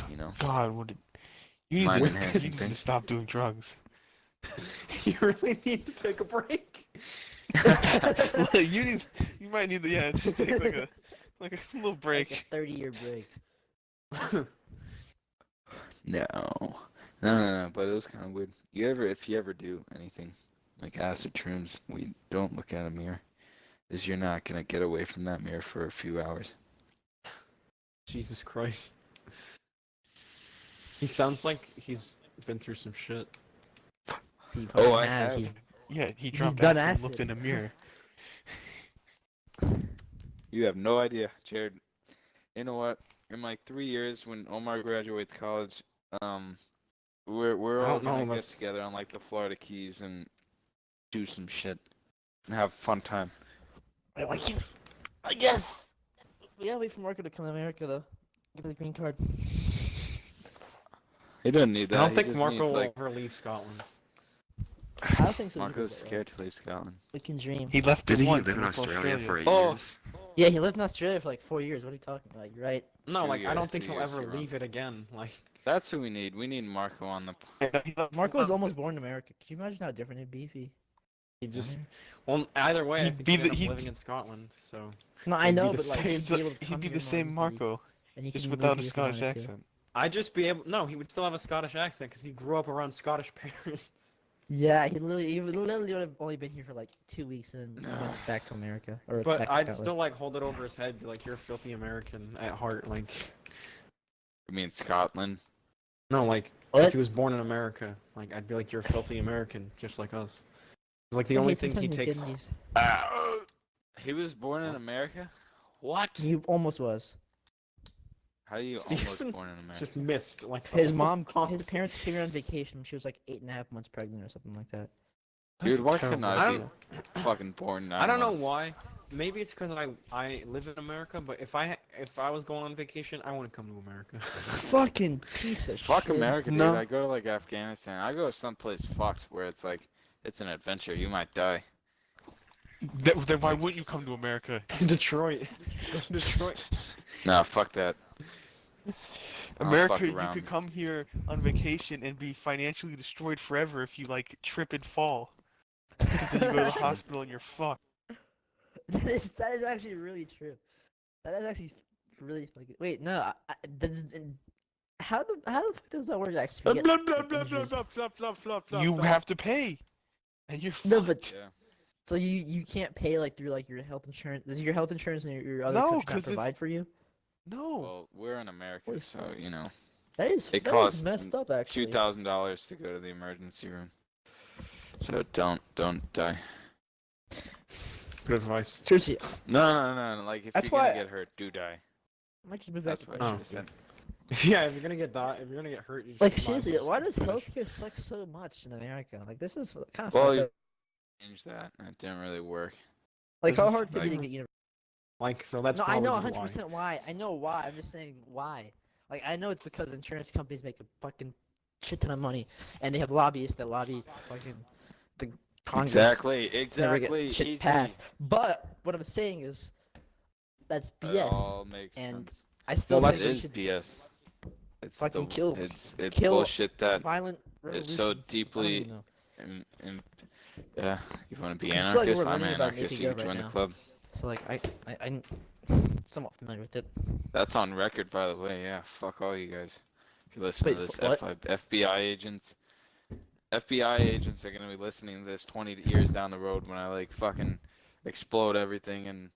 you know, God, what did you need, Mind to, enhancing you need to things. stop doing drugs. You really need to take a break. Well, you might need to just take like a little Like break. a 30-year break. no. But it was kind of weird. If you ever do anything like acid shrooms, we don't look at a mirror, is you're not gonna get away from that mirror for a few hours. Jesus Christ. He sounds like he's been through some shit. He Oh, fucking I has. have. He's Yeah, he dropped done acid and looked acid. in a mirror. You have no idea, Jared. You know what? In like 3 years, when Omar graduates college, we're I all don't know, gonna get that's- together on like the Florida Keys and do some shit and have a fun time. Wait, why can't I guess. We gotta wait for Marco to come to America though. Get his green card. He doesn't need that. I don't he think just Marco needs, will like, ever leave Scotland. I don't think so. either, Marco's but, like, scared to leave Scotland. We can dream. He left Didn't it he once live in and went to Australia for 8 Oh. years? Yeah, he lived in Australia for like 4 years. What are you talking about? You're right. No, 2 like I years, don't think 2 he'll years, ever you're wrong. leave it again. Like That's who we need. We need Marco on the. He left Marco was almost born in America. Can you imagine how different it'd be if he? he just well either way I He'd think be he'd end the- up he'd- living in Scotland, so No, I He'd be know, the but like same- he'd be able to he'd come be here the more same easily, Marco, and he just can move without a here if he Scottish wanted to. accent. I'd just be able no, he would still have a Scottish accent because he grew up around Scottish parents. Yeah, he literally would have only been here for like 2 weeks and then went back to America. Or But back to I'd Scotland. still like hold it over his head, be like, "You're a filthy American at heart." Like, I mean Scotland. no, like What? if he was born in America, like I'd be like, "You're a filthy American, just like us." It's like the only thing he sometimes takes. He was born in America. What? He almost was. How do you Stephen almost born in America? Just missed. Like His mom, his almost. parents came here on vacation when she was like 8.5 months pregnant or something like that. Dude, why That's couldn't terrible. I I don't- be fucking born? I don't know 9 months? why. Maybe it's because I live in America, but if I was going on vacation, I wouldn't come to America. Fucking piece of Fuck shit. America, dude. No. I go to like Afghanistan. I go someplace fucked where it's like it's an adventure. You might die. Then why wouldn't you come to America? Detroit. Detroit. Nah, fuck that. I'll America, fuck you around. could come here on vacation and be financially destroyed forever if you like trip and fall. 'Cause then you go to the hospital and you're fucked. That is actually really true. That is actually really fucking. Wait, no. How the fuck does that work? Actually, You have to pay, and you're No, fucked. but Yeah. so you can't pay like through like your health insurance. Does your health insurance and your other No, country 'cause not it's- provide for you? No. Well, we're in America, Holy so you know. That is It that is costs messed up actually. $2,000 to go to the emergency room. So don't die. Good advice. Seriously, No. Like if That's you're gonna why- get hurt, do die. I might just move back That's to what I should Portland. have said. Yeah, if you're gonna get hurt, you just Like might as seriously, well why does finish. healthcare suck so much in America? Like this is kind of Well, fucked you up. change that. And it didn't really work. Like how This is hard could it be to like- get university? Like, so that's No, I probably know just 100% why. I know why. I'm just saying why. Like I know it's because insurance companies make a fucking shit ton of money, and they have lobbyists that lobby fucking the Congress. Exactly. to never get shit Easy. passed. But what I'm saying is, that's It BS. all makes and sense. I still Well, think It we is should BS. It's fucking kill- It's kill bullshit that violent it's so revolution. I don't deeply. even know. Yeah, you want to be I just feel like anarchist? we're I'm learning about anarchist. Navy You can Gov join right the now. club. So like I'm somewhat familiar with it. That's on record, by the way. Yeah, fuck all you guys. If you listen Wait, to this, what? FBI agents. FBI agents are gonna be listening to this 20 years down the road when I like fucking explode everything and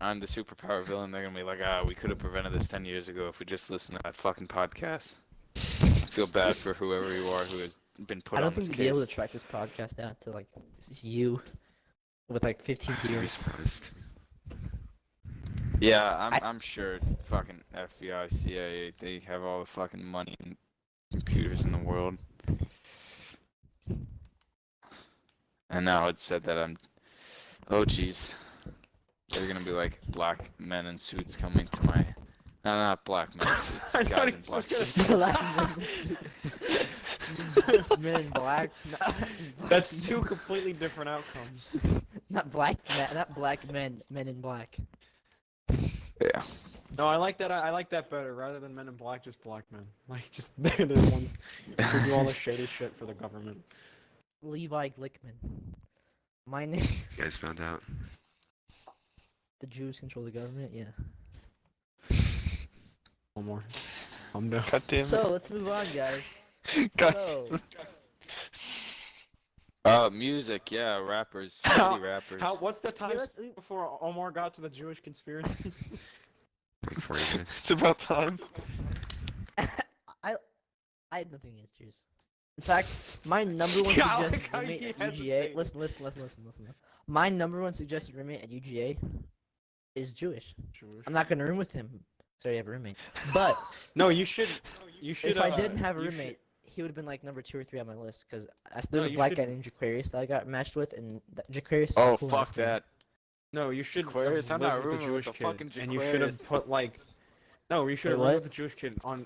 I'm the superpower villain. They're gonna be like, we could have prevented this 10 years ago if we just listened to that fucking podcast. I feel bad for whoever you are who has been put I don't on this think you'd be able to case. track this podcast down to like this is you with like 15 I'd be viewers. surprised. Yeah, I'm sure fucking FBI, CIA, they have all the fucking money and computers in the world. And now it's said that oh jeez. They're gonna be like black men in suits coming to my, no, not black men in suits, I guys thought in he was black gonna suits. Black men in black. That's two completely different outcomes. Not black, not black men, men in black. Yeah. No, I like that. I like that better. Rather than Men in Black, just black men. Like, just they're the ones who do all the shady shit for the government. Levi Glickman. My name. You guys found out. The Jews control the government. Yeah. One more. I'm done. God damn it. So let's move on, guys. God. So Music, yeah, rappers, How- shitty rappers. What's the time let's- before Omar got to the Jewish conspiracies? Like 40 minutes. It's about time. I had nothing against Jews. In fact, my number one Yeah, I suggested like how roommate you at UGA. hesitate. Listen. My number one suggested roommate at UGA is Jewish. Jewish. I'm not gonna room with him. Sorry, I have a roommate. But No, you should. You should. if I didn't have a you should- roommate, he would have been like number 2 or 3 on my list. Cause there's a you black should- guy named Jaquarius that I got matched with, and Jaquarius. is Oh, cool fuck enough, man. that. No, you should Aquarius, have I'm not lived with the rooming with Jewish the fucking kid, and you should have Aquarius. put like. No, you should have Wait, lived what? with the Jewish kid on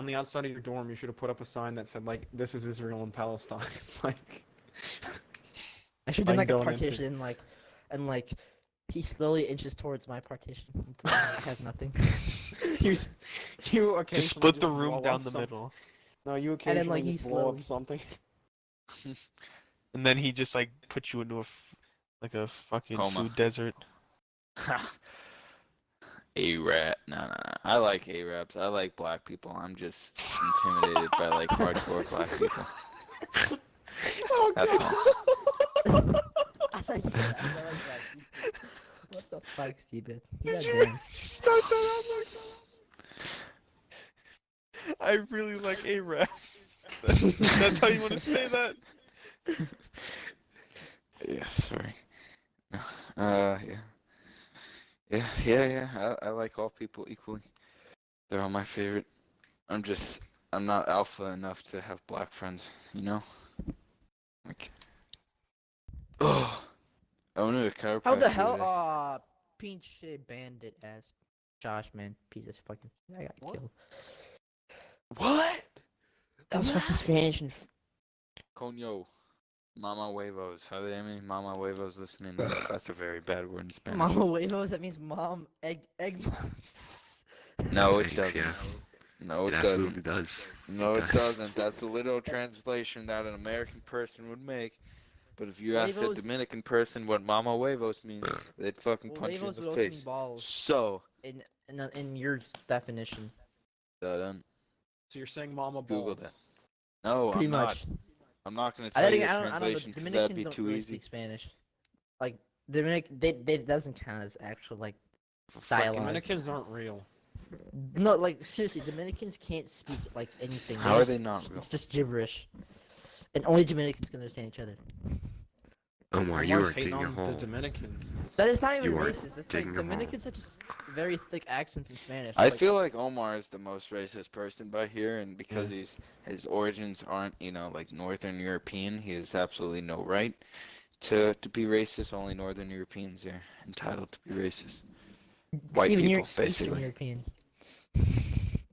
the outside of your dorm. You should have put up a sign that said like, "This is Israel and Palestine." Like, I should have done like a don't enter. partition, and he slowly inches towards my partition until I have nothing. you occasionally Just split the blow room up down the some- middle. No, you then, occasionally like, he just blow slowly- up something. And then he just like puts you into a fucking Coma. food desert. A-rap. No. I like A-raps. I like black people. I'm just intimidated by like hardcore black people. That's all. I like that. I like that. What the fuck, Steven? Goddamn. Start that out like that. I really like A-raps. That's how you want to say that? Yeah, sorry. Yeah. Yeah. I like all people equally. They're all my favorite. I'm not alpha enough to have black friends, you know? Like, oh, I went to a chiropractor. How the hell? today. Aw, pinche bandit ass Josh, man. Piece of fucking. I got What? killed. What? That was fucking Spanish and. Coño. Mama huevos. How they mean Mama huevos listening to this? That's a very bad word in Spanish. Mama huevos, that means mom, egg moms. No, it Thanks, doesn't. yeah. No, It it absolutely doesn't. does. No, it does. doesn't. That's the literal translation that an American person would make. But if you asked a Huevos- Dominican person what Mama huevos means, they'd fucking Well, punch you in huevos the would also mean face. balls So, in your definition. dun, So you're saying Mama balls? Google that. No, Pretty I'm much. not. I'm not gonna I tell you think the I don't know. translation The because that'd Dominicans be don't too really easy. speak Spanish. Like Dominic, they doesn't count as actual like For fucking- dialogue. Dominicans aren't real. No, like seriously, Dominicans can't speak like anything. How are just- they not real? It's just gibberish, and only Dominicans can understand each other. Omar, you Omar's are hating digging a on the hole. Dominicans. That is not even You are racist. That's like digging a hole. Dominicans have just very thick accents in Spanish. I Like, feel like Omar is the most racist person by here, and because his origins aren't, like Northern European, he has absolutely no right to be racist. Only Northern Europeans are entitled to be racist. White Steven, people, you're Eastern basically. European.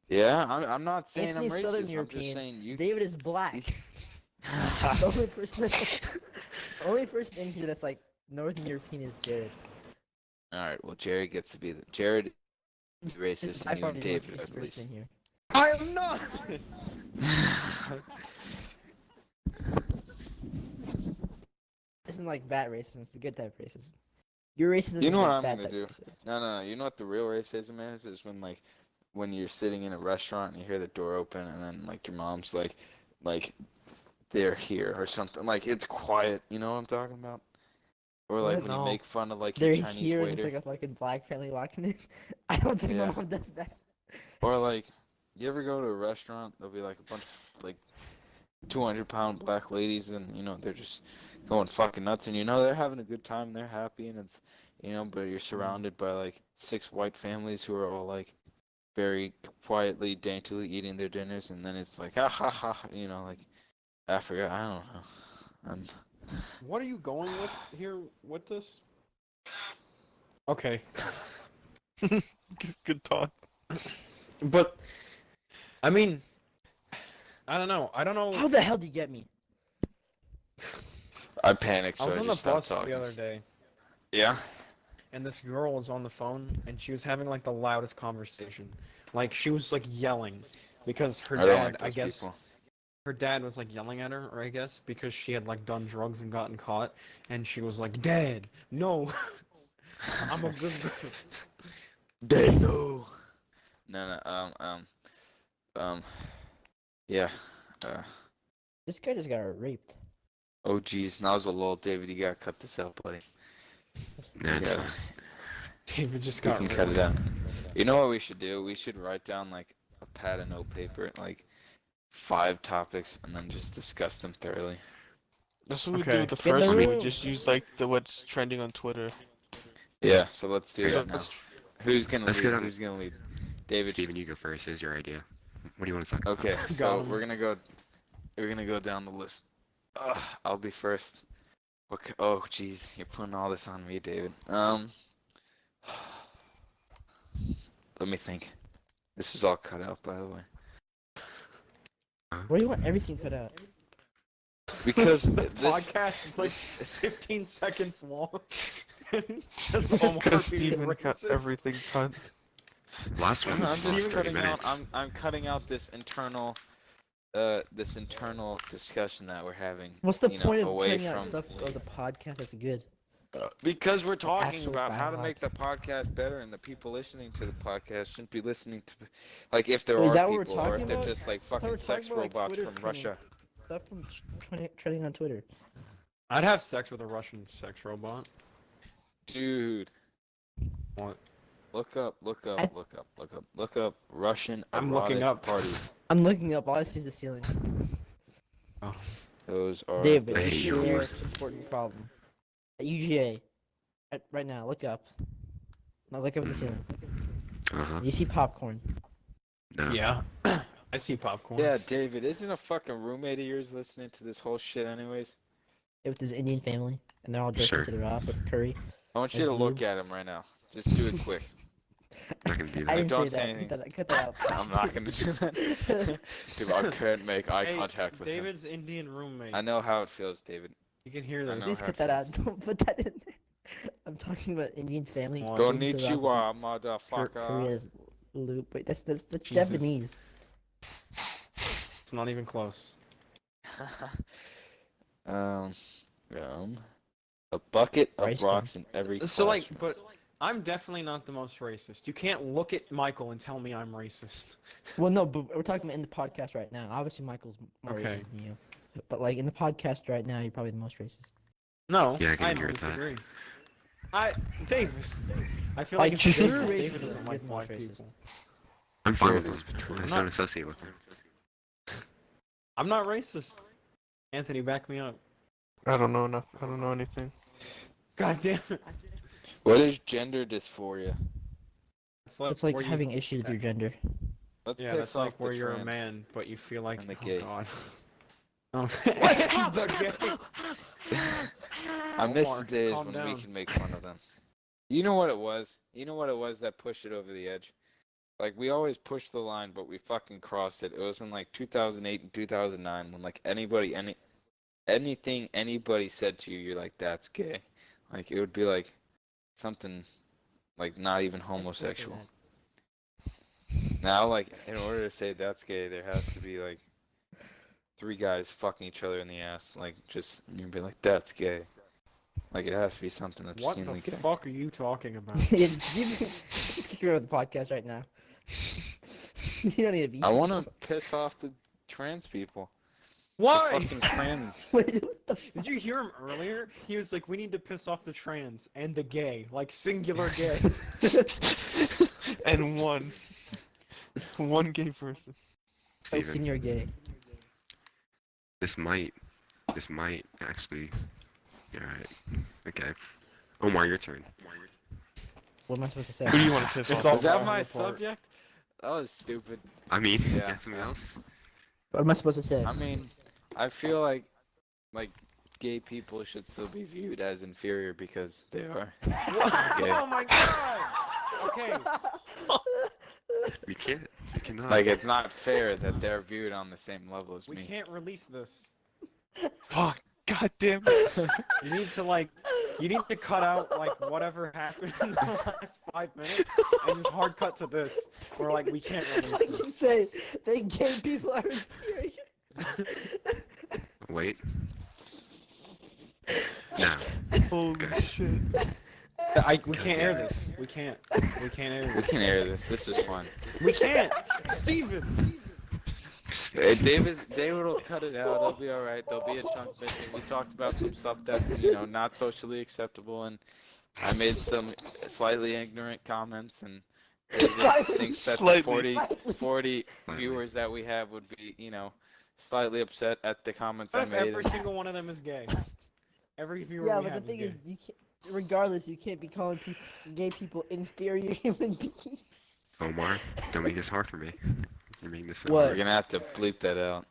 Yeah, I'm not saying Anthony's I'm Southern racist. I'm European. just saying you. David is black. The only person that's only person in here that's like Northern European is Jared. All right, well, Jared gets to be Jared is He's racist, by and you far and the most David racist are the person least. in here. I am not. Isn't like bad racism, it's the good type of racism. Your racism You is know what like I'm bad gonna type do? of racism. No. You know what the real racism is? Is when you're sitting in a restaurant and you hear the door open, and then like your mom's like they're here or something. Like it's quiet. You know what I'm talking about? Or like What? when you No. make fun of like your They're Chinese here and it's waiter. like a fucking black family walking in. I don't think Yeah. my mom does that. Or like, you ever go to a restaurant? There'll be like a bunch of like 200-pound black ladies, and they're just going fucking nuts, and they're having a good time, they're happy, and it's but you're surrounded by like 6 white families who are all like very quietly, daintily eating their dinners, and then it's like ha ha ha, like Africa. I don't know. What are you going with here with this? Okay, Good talk. but I mean, I don't know. I don't know. How the hell did you get me? I panicked, I so was I on the just stopped bus talking. the other day, Yeah. and this girl was on the phone, and she was having like the loudest conversation. Like she was like yelling because her I don't dad, like I those guess, people. her dad was like yelling at her, or I guess because she had like done drugs and gotten caught, and she was like, "Dad, no, I'm a good girl." Dad, no. No. Yeah. This guy just got raped. Oh, geez. That was a lull, David. You gotta cut this out, buddy. That's Yeah. fine. David just We got. can cut it out. You know what we should do? We should write down like a pad of note paper, like 5 topics, and then just discuss them thoroughly. That's what we Okay. do with the Get in first the one. We room. just use like what's trending on Twitter. Yeah. So let's do So that now. Let's Who's gonna let's lead? get on- Who's gonna lead? David. Steven, you go first. Is your idea? What do you want to talk about? Okay. So him. we're gonna go down the list. I'll be first. Okay. Oh, geez. You're putting all this on me, David. Let me think. This is all cut out, by the way. Where do you want everything cut out? Because the this podcast is like 15 seconds long. Just Omar Because being Steven cut racist. everything cut. Last one I'm was just 30 cutting out. minutes. I'm cutting out this internal discussion that we're having. What's the you know, point of away cutting out from- stuff of the podcast that's good? Because we're talking actual about how to dialogue. make the podcast better, and the people listening to the podcast shouldn't be listening to, like, if there Is are that what we're people, or talking if they're about? just like thought we fucking were sex talking about, like, robots Twitter from trending. Russia. Stuff from trending on Twitter. I'd have sex with a Russian sex robot. Dude, What? look up Russian I'm looking erotic up. parties. I'm looking up. All I see is the ceiling. Oh. Those are David, the Hey, this is you're- a short- most important problem. At UGA, right now, look up. Now look up at the ceiling. Uh-huh. Do you see popcorn? No. Yeah. I see popcorn. Yeah, David, isn't a fucking roommate of yours listening to this whole shit anyways? With this Indian family, and they're all dressed Sure. to the off with curry. I want you As to look you- at him right now. Just do it quick. Not gonna do I that. didn't don't say say that. anything. Cut that out. I'm not gonna do that. Dude, I can't make eye Hey, contact with him. David's Indian roommate. I know how it feels, David. You can hear I this. know Please how cut it that out. feels. Don't put that in there. I'm talking about Indian family. What? going to the Konnichiwa, motherfucker. Korea's loop. Wait, that's Jesus. Japanese. It's not even close. um, a bucket of Rice rocks in every So like, classroom. but I'm definitely not the most racist. You can't look at Michael and tell me I'm racist. Well, no, but we're talking about in the podcast right now. Obviously, Michael's more Okay. racist than you. But like in the podcast right now, you're probably the most racist. No, Yeah, I can I agree don't with that. disagree. David. I feel Like, like if true David racism doesn't is like the black most racist. people. I'm fine Jared with is them. betrayed. I just don't associate with them. I'm not racist. Anthony, back me up. I don't know enough. I don't know anything. God damn it. What is gender dysphoria? It's like where you- having issues with your gender. Let's Yeah, piss that's off like the where you're a trans man, but you feel like and the oh gay. god. Oh, How? the gay. I miss Omar, the days calm when down. we can make fun of them. You know what it was? You know what it was that pushed it over the edge? Like, we always pushed the line, but we fucking crossed it. It was in, like, 2008 and 2009 when, like, anything anybody said to you, you're like, that's gay. Like, it would be, like, something, like, not even homosexual. Now, like, in order to say that's gay, there has to be, like, 3 guys fucking each other in the ass. Like, just, you'd be like, that's gay. Like, it has to be something What obscenely the gay. fuck are you talking about? Just kick her out of the podcast right now. You don't need to be. I want to piss off the trans people. The Why? fucking trans. Wait, what the Did you hear him earlier? He was like, we need to piss off the trans and the gay. Like, singular gay. And one gay person. So Steven, senior gay. this might actually. Alright. Okay. Omar, your turn. What am I supposed to say? Who do you want to piss It's off? all Is that falling my apart. subject? That was stupid. I mean, Yeah. get something else? What am I supposed to say? I mean, I feel like gay people should still be viewed as inferior because they are. Okay. Oh my god! Okay, We can't. We cannot. Like, it's not fair that they're viewed on the same level as we me. can't release this. Fuck. God damn it. You need to you need to cut out like whatever happened in the last 5 minutes and just hard cut to this. Where like we can't It's release like this. you say, they gay people are inferior. Wait. Now. Holy Okay. shit. We can't air this. We can't air We this. can air this. This is fun. We can't. Steven. Hey, David will cut it out. It'll be all right. There'll be a chunk missing. We talked about some stuff that's not socially acceptable, and I made some slightly ignorant comments, and David thinks that the Slightly. 40 viewers that we have would be slightly upset at the comments I What if made. every single one of them is gay? Every viewer Yeah, we but the have thing is is, gay. you can't. Regardless, you can't be calling gay people inferior human beings. Omar, don't make this hard for me. You're making this so What? We're hard. gonna have to bleep that out.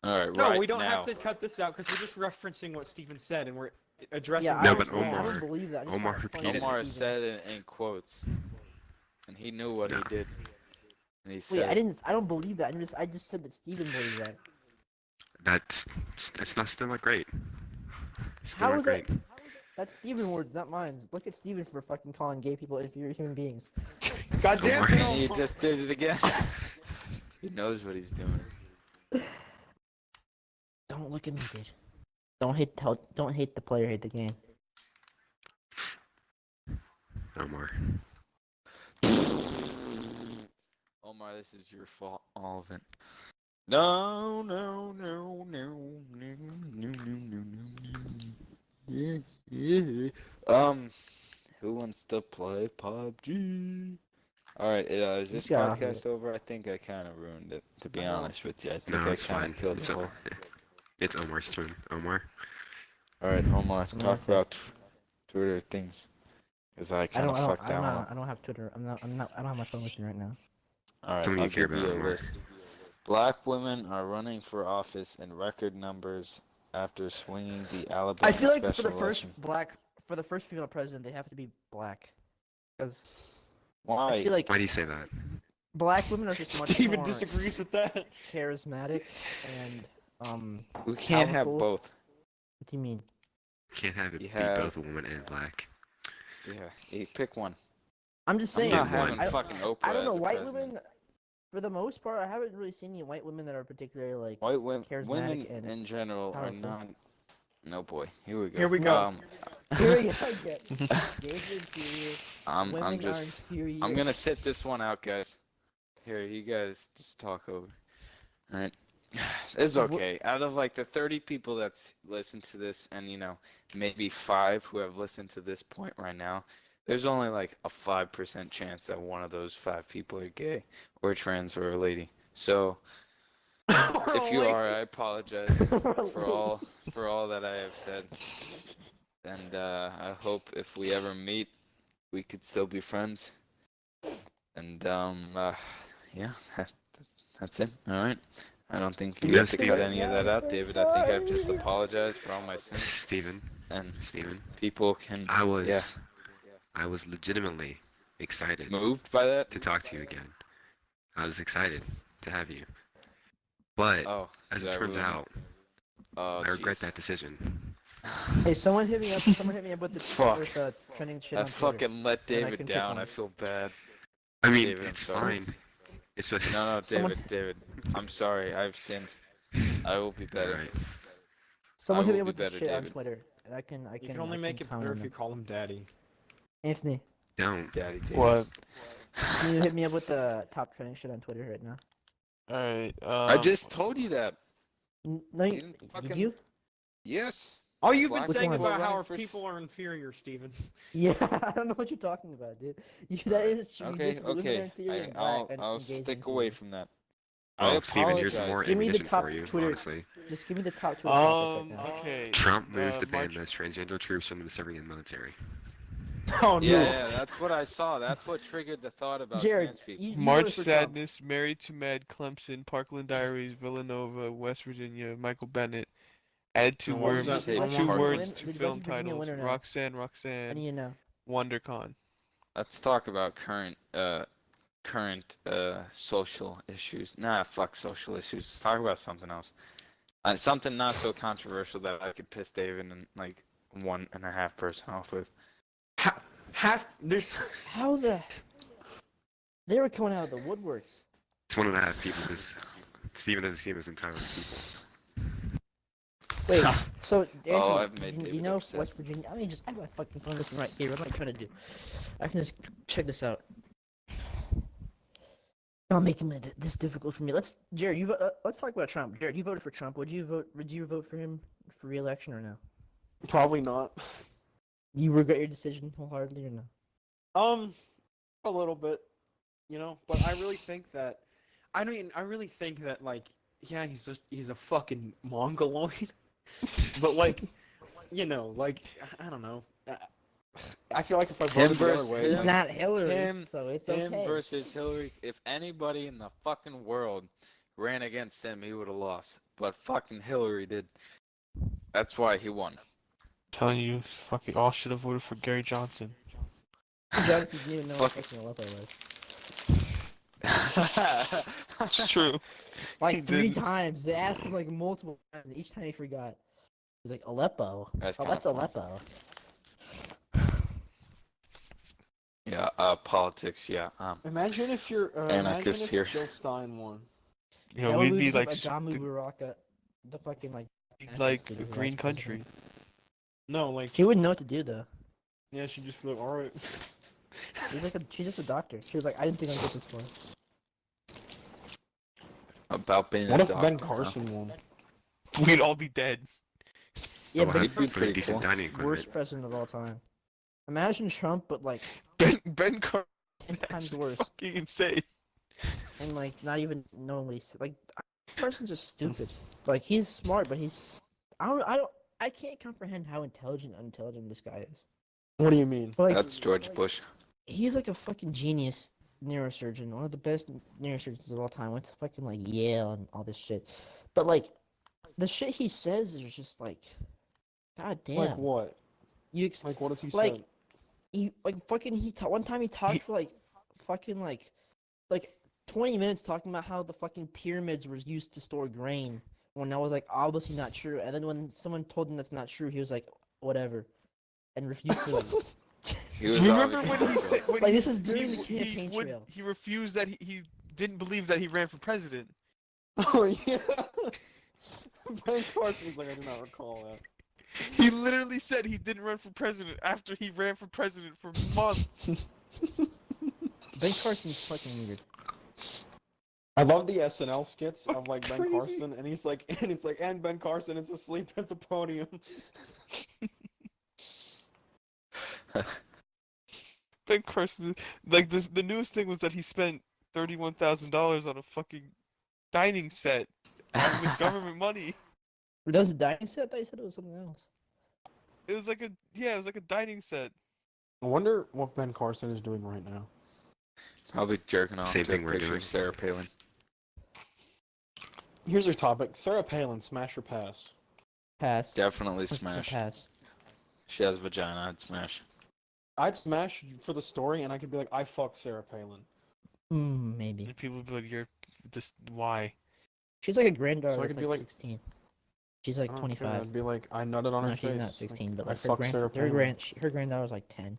All right, No, right we don't now. have to cut this out because we're just referencing what Steven said and we're addressing. Yeah, No, I but don't- I Omar- don't believe that. I just Omar find it funny repeated that Omar Steven- said it in quotes, and he knew what he No. did. And he said, Wait, I didn't. I don't believe that. I just said that Steven believed that. That's not still not great. Still How not is great. that? That's Steven words, not mine. Look at Steven for fucking calling gay people inferior human beings. God damn Omar. and he it! just did it again. He knows what he's doing. Don't look at me, dude. Don't hate the player, hate the game. Omar. Omar, this is your fault, all of it. No, no, no, no, no, no, no, no, no. Yeah, yeah. Who wants to play PUBG? Alright, is this Get off of podcast over? I think I kind of ruined it, to be No. honest with you. I No, think I it's kind fine. of killed It's, the whole... it's Omar's turn. Omar. Alright, Omar, gonna talk say- about Twitter things. Because I kind of fucked that one up. I don't have Twitter. I don't have my phone with me right now. Alright, Something you I'll care give you about, a Omar. list. Black women are running for office in record numbers after swinging the Alabama I feel like special for the first election. for the first female president, they have to be black. Because I Why? feel like Why do you say that? black women are just much Steven more disagrees with that. charismatic and We can't have powerful. both. What do you mean? Can't have it You be have- both a woman and black. Yeah, you pick one. I'm just I'm saying. not Pick one. having I, fucking Oprah I don't as know. the White president. women, for the most part, I haven't really seen any white women that are particularly like. White women charismatic and in general are powerful. not. No boy, here we go. Here we go. Here we go again. Gays are inferior. I'm Women just. are inferior. I'm gonna sit this one out, guys. Here, you guys just talk over. All right. It's okay. Out of like the 30 people that's listened to this, and maybe 5 who have listened to this point right now, There's only like a 5% chance that one of those 5 people are gay or trans or a lady. So if you are, I apologize for all that I have said. And I hope if we ever meet, we could still be friends. And yeah, that's it. All right. I don't think you No, have to cut Steven. any of that out, David. I think I've just apologized for all my sins, Steven, and Steven, people can I was yeah I was legitimately excited moved by that. to talk to you again. I was excited to have you. But Oh, as did it I turns ruin out, Oh, I regret jeez. that decision. Hey, someone hit me up. Someone hit me up with the Fuck. with trending shit I on Twitter. fucking let And I David can pick down. one. I feel bad. I mean, David, I'm it's sorry. fine. It's just No, Someone- David. I'm sorry. I've sinned. I will be better. Alright. Someone I hit me will up be with the better, shit on David. Twitter, and I can You can only make it count better on if you them. call him daddy. Anthony, Don't. Daddy David. What? can you hit me up with the top trending shit on Twitter right now? Alright, I just told you that. No, You you, didn't did fucking- you? Yes. Oh, you've been Black saying people about how running our for people are inferior, Steven. Yeah, I don't know what you're talking about, dude. That is true. Okay, Just women are okay. inferior and black and I'll gays are stick away inferior. from that. I Well, Steven, here's some apologize. more Give me the ammunition top for you, Twitter- honestly. Just give me the top Twitter topics right now. okay. Trump moves to ban March- those transgender troops from the civilian military. Oh no. Yeah, that's what I saw. That's what triggered the thought about Jared, trans people. you March voted for Trump. Sadness, Married to Med, Clemson, Parkland Diaries, Villanova, West Virginia, Michael Bennett. Add two And what was words, that? Say One two more? words Did to West film Virginia titles. win or no? Roxanne, I Roxanne, need to know. WonderCon. Let's talk about current social issues. Nah, fuck social issues. Let's talk about something else. Something not so controversial that I could piss David and like 1.5% off with. There's How the? They were coming out of the woodworks. It's 1.5 people because Steven doesn't see him as entirely people. Wait, so Anthony, Oh, I've made do you David know upset. West Virginia? I mean, just I have my fucking phone listen right here. What am I trying to do? I can just check this out. Don't make it this difficult for me. Jared, let's talk about Trump. Jared, you voted for Trump. Would you vote for him for re-election or no? probably not. You regret your decision wholeheartedly or no? A little bit, you know. But I really think that, I really think that like, yeah, he's a fucking mongoloid. But like, you know, like I don't know. I feel like if I voted the versus other way, He's him. not Hillary, him- so it's Him okay. versus Hillary. If anybody in the fucking world ran against him, he would have lost. But fucking Hillary did. That's why he won. Telling you, fucking all should have voted for Gary Johnson. Jonathan didn't even know what Fuck. fucking Aleppo was. It's true. Like He 3 didn't. times. They asked him like multiple times, and each time he forgot. He's like, Aleppo? That's Oh, kinda that's funny. Aleppo. Yeah, politics. Yeah. imagine if you're Anarchist here. Jill Stein won. You know, Yeah, we'd we be just like have Ajamu the, Baraka, the fucking like. like Because a he's the green vice country. president. No, like She wouldn't know what to do though. yeah, she'd just be like, all right. She's just a doctor. She was like, I didn't think I'd get this far. About being What a if doctor, Ben huh? Carson won? We'd all be dead. Yeah, We'll Ben have he'd be Carson's pretty pretty decent cool. dining the worst equipment. president of all time. Imagine Trump, but like Ben Carson 10 times actually worse, fucking insane. and like not even knowing what he's like. Carson's just stupid. Like he's smart, but I can't comprehend how unintelligent this guy is. What do you mean? Like That's George Bush. he's like a fucking genius neurosurgeon, one of the best neurosurgeons of all time. Went to fucking like Yale and all this shit. But like the shit he says is just like, god damn. Like what? You Like what does he like say? he like fucking one time he talked for like fucking like 20 minutes talking about how the fucking pyramids were used to store grain when that was like obviously not true. And then when someone told him that's not true, he was like whatever and refused to. He was Remember obviously when he not said good. when Like, he, this is during the he campaign would- trail. he refused that he didn't believe that he ran for president. Oh yeah. Ben Carson's like, I do not recall that. He literally said he didn't run for president after he ran for president for months. Ben Carson's fucking weird. I love the SNL skits of like Ben Crazy. Carson, and he's like, and Ben Carson is asleep at the podium. Ben Carson, like this, the newest thing was that he spent $31,000 on a fucking dining set, with government money. That was a dining set? I thought you said it was something else. It was like a dining set. I wonder what Ben Carson is doing right now. Probably jerking off Same to a thing we're picture doing. of Sarah Palin. Here's your topic: Sarah Palin, smash or pass? Pass. Definitely 100% smash. pass. She has vagina, I'd smash. I'd smash for the story, and I could be like, I fucked Sarah Palin. Maybe. And people would be like, "You're just why?" She's like a granddaughter So I that's could be like like- 16. She's like I don't care, 25. I'd be like, I nutted on No, her face. she's not 16, Like, but I like fucked Sarah Palin. her granddaughter's like 10.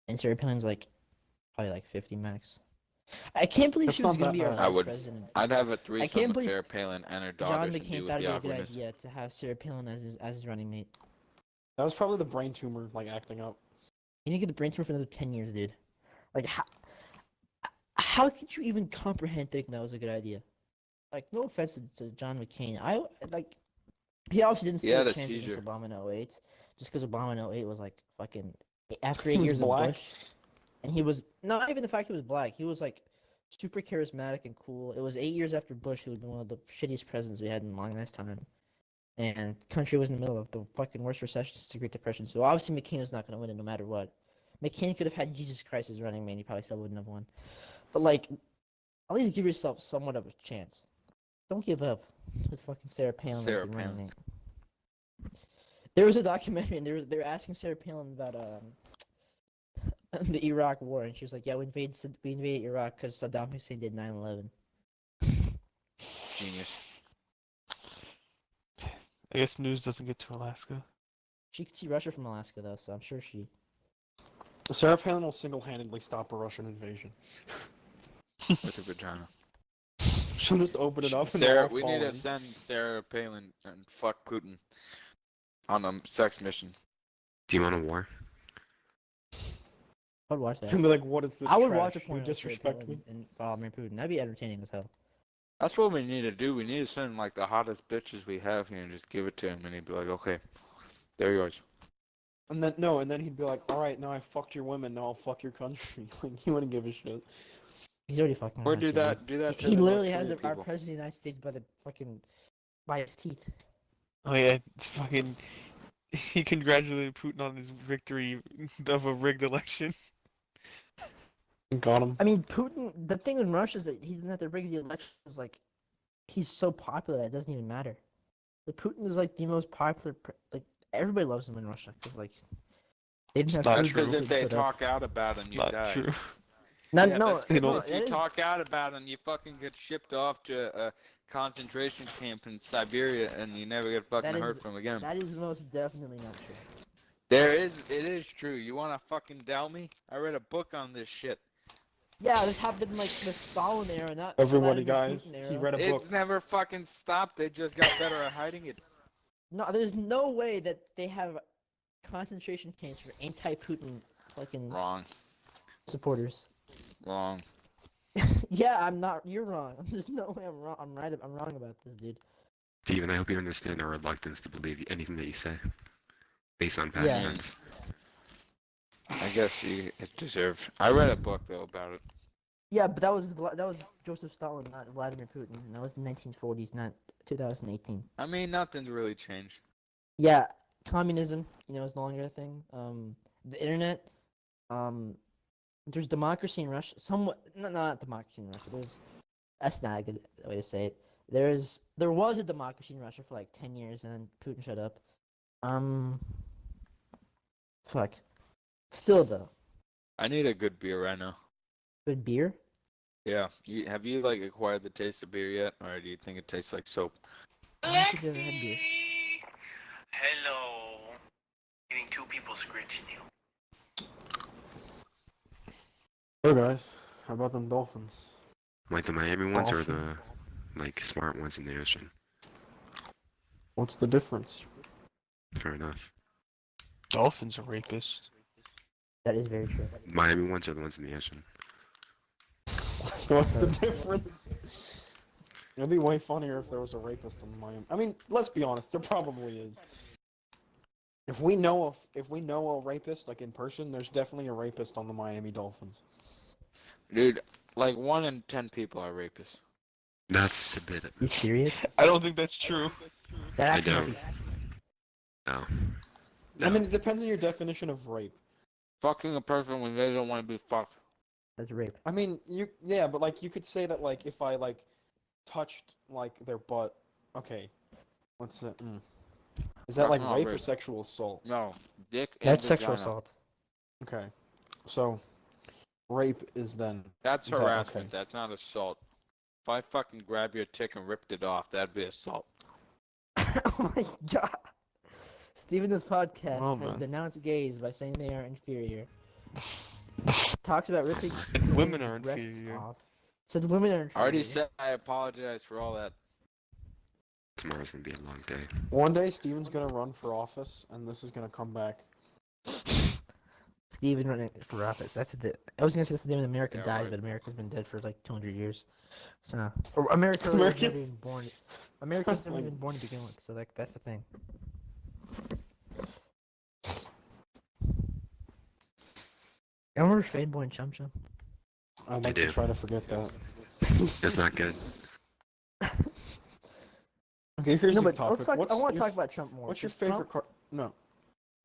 And Sarah Palin's like probably like 50 max. I can't believe That's she was not gonna that be our bad. I vice would- president. I'd have a threesome can't with believe Sarah Palin and her John daughters and McCain do thought it it'd the be a good awkwardness. idea to have Sarah Palin as his running mate. That was probably the brain tumor, like, acting up. You need to get the brain tumor for another 10 years, dude. Like how could you even comprehend thinking that was a good idea? Like, no offense to John McCain. He obviously didn't He stand had a a chance against seizure. Obama in 08, just because Obama in 08 was like fucking after He 8 was years black. of Bush, and he was not even the fact he was black. He was like super charismatic and cool. It was 8 years after Bush, who had been one of the shittiest presidents we had in a long ass time, and the country was in the middle of the fucking worst recession since the Great Depression. So obviously McCain was not going to win it no matter what. McCain could have had Jesus Christ as running mate. He probably still wouldn't have won. But like, at least give yourself somewhat of a chance. Don't give up with fucking Sarah Palin as Sarah your running Palin. mate. There was a documentary, and they were asking Sarah Palin about the Iraq War, and she was like, "Yeah, we invaded Iraq because Saddam Hussein did 9/11." Genius. I guess news doesn't get to Alaska. She could see Russia from Alaska though, so I'm sure she. Sarah Palin will single-handedly stop a Russian invasion. With her vagina. She'll just open it up and Sarah, all we fall need to in. send Sarah Palin and fuck Putin on a sex mission. Do you want a war? I'd watch that. And be like, what is this I would trash? watch a You porn of Sarah disrespect Palin me? and Vladimir Putin. That'd be entertaining as hell. That's what we need to do. We need to send like the hottest bitches we have here and just give it to him, and he'd be like, "Okay, they're yours." And then he'd be like, all right, now I fucked your women, now I'll fuck your country. Like, he wouldn't give a shit. He's already fucking. Or around, do dude. that. Do that. To He the literally North has Korean our people. president of the United States by his teeth. Oh yeah, it's fucking. He congratulated Putin on his victory of a rigged election. Got him. I mean, Putin. The thing in Russia is that he doesn't have to rig the election. Is like, he's so popular that it doesn't even matter. Like, Putin is like the most popular. Like, everybody loves him in Russia because like they didn't have Not That's food, because they if they couldn't put up. talk out about him, you Not die. true. No, Yeah, no, that's 'cause no, if that you is- talk out about him, you fucking get shipped off to a concentration camp in Siberia, and you never get fucking That heard is- from again. that is most definitely not true. It is true. You wanna fucking doubt me? I read a book on this shit. Yeah, this happened in like the Stalin era, not Everybody, Vladimir guys, Putin he era. read a book. It's never fucking stopped. They just got better at hiding it. No, there's no way that they have concentration camps for anti-Putin fucking Wrong. supporters. Wrong. Yeah, I'm not. You're wrong. There's no way I'm wrong. I'm right. I'm wrong about this, dude. Steven, I hope you understand our reluctance to believe anything that you say, based on past Yeah. events. I guess it deserved. I read a book though about it. Yeah, but that was Joseph Stalin, not Vladimir Putin. And that was the 1940s, not 2018. I mean, nothing's really changed. Yeah, communism, is no longer a thing. The internet, there's democracy in Russia. Somewhat, not democracy in Russia. That's not a good way to say it. There was a democracy in Russia for like 10 years, and then Putin shut up. Fuck. Still though, I need a good beer right now. good beer. Yeah. Have you like acquired the taste of beer yet, or do you think it tastes like soap? I don't think I've ever had beer. Hello. Getting two people screeching you. Oh, guys, how about them dolphins? Like the Miami ones or Dolphin. the smart ones in the ocean. What's the difference? Fair enough. Dolphins are rapists. That is very true. Miami ones are the ones in the ocean. What's the difference? It'd be way funnier if there was a rapist in Miami. I mean, let's be honest, there probably is. If we know a rapist like in person, there's definitely a rapist on the Miami Dolphins. Dude, like 1 in 10 people are rapists. That's a bit. You serious? I don't think that's true. That I actually might don't. be- No. I No. mean, it depends on your definition of rape. Fucking a person when they don't want to be fucked. That's rape. I mean, yeah, but like you could say that like if I like touched like their butt, okay, what's that? Is that That's like not rape or rape. sexual assault? No, dick and That's sexual vagina. assault. Okay, so rape is then. That's That- harassment. okay. That's not assault. If I fucking grab your tick and ripped it off, that'd be assault. Oh my god. Steven's podcast Oh, has man. denounced gays by saying they are inferior. Talks about ripping And women women's are breasts inferior. off. Said women are inferior. I already said I apologize for all that. Tomorrow's gonna be a long day. One day, Steven's gonna run for office, and this is gonna come back. Steven running for office. That's the. I was gonna say that's the day when America Yeah, dies, right. but America's been dead for like 200 years. So, or America was never Americans- even born. America's never Like- even born to begin with. So that's the thing. I remember Fanboy and Chum Chum. I'd like to do. try to forget that. It's not good. Okay, here's No, a but topic. let's talk. What's I want to your talk f- about Trump more. What's your 'cause Trump- favorite No.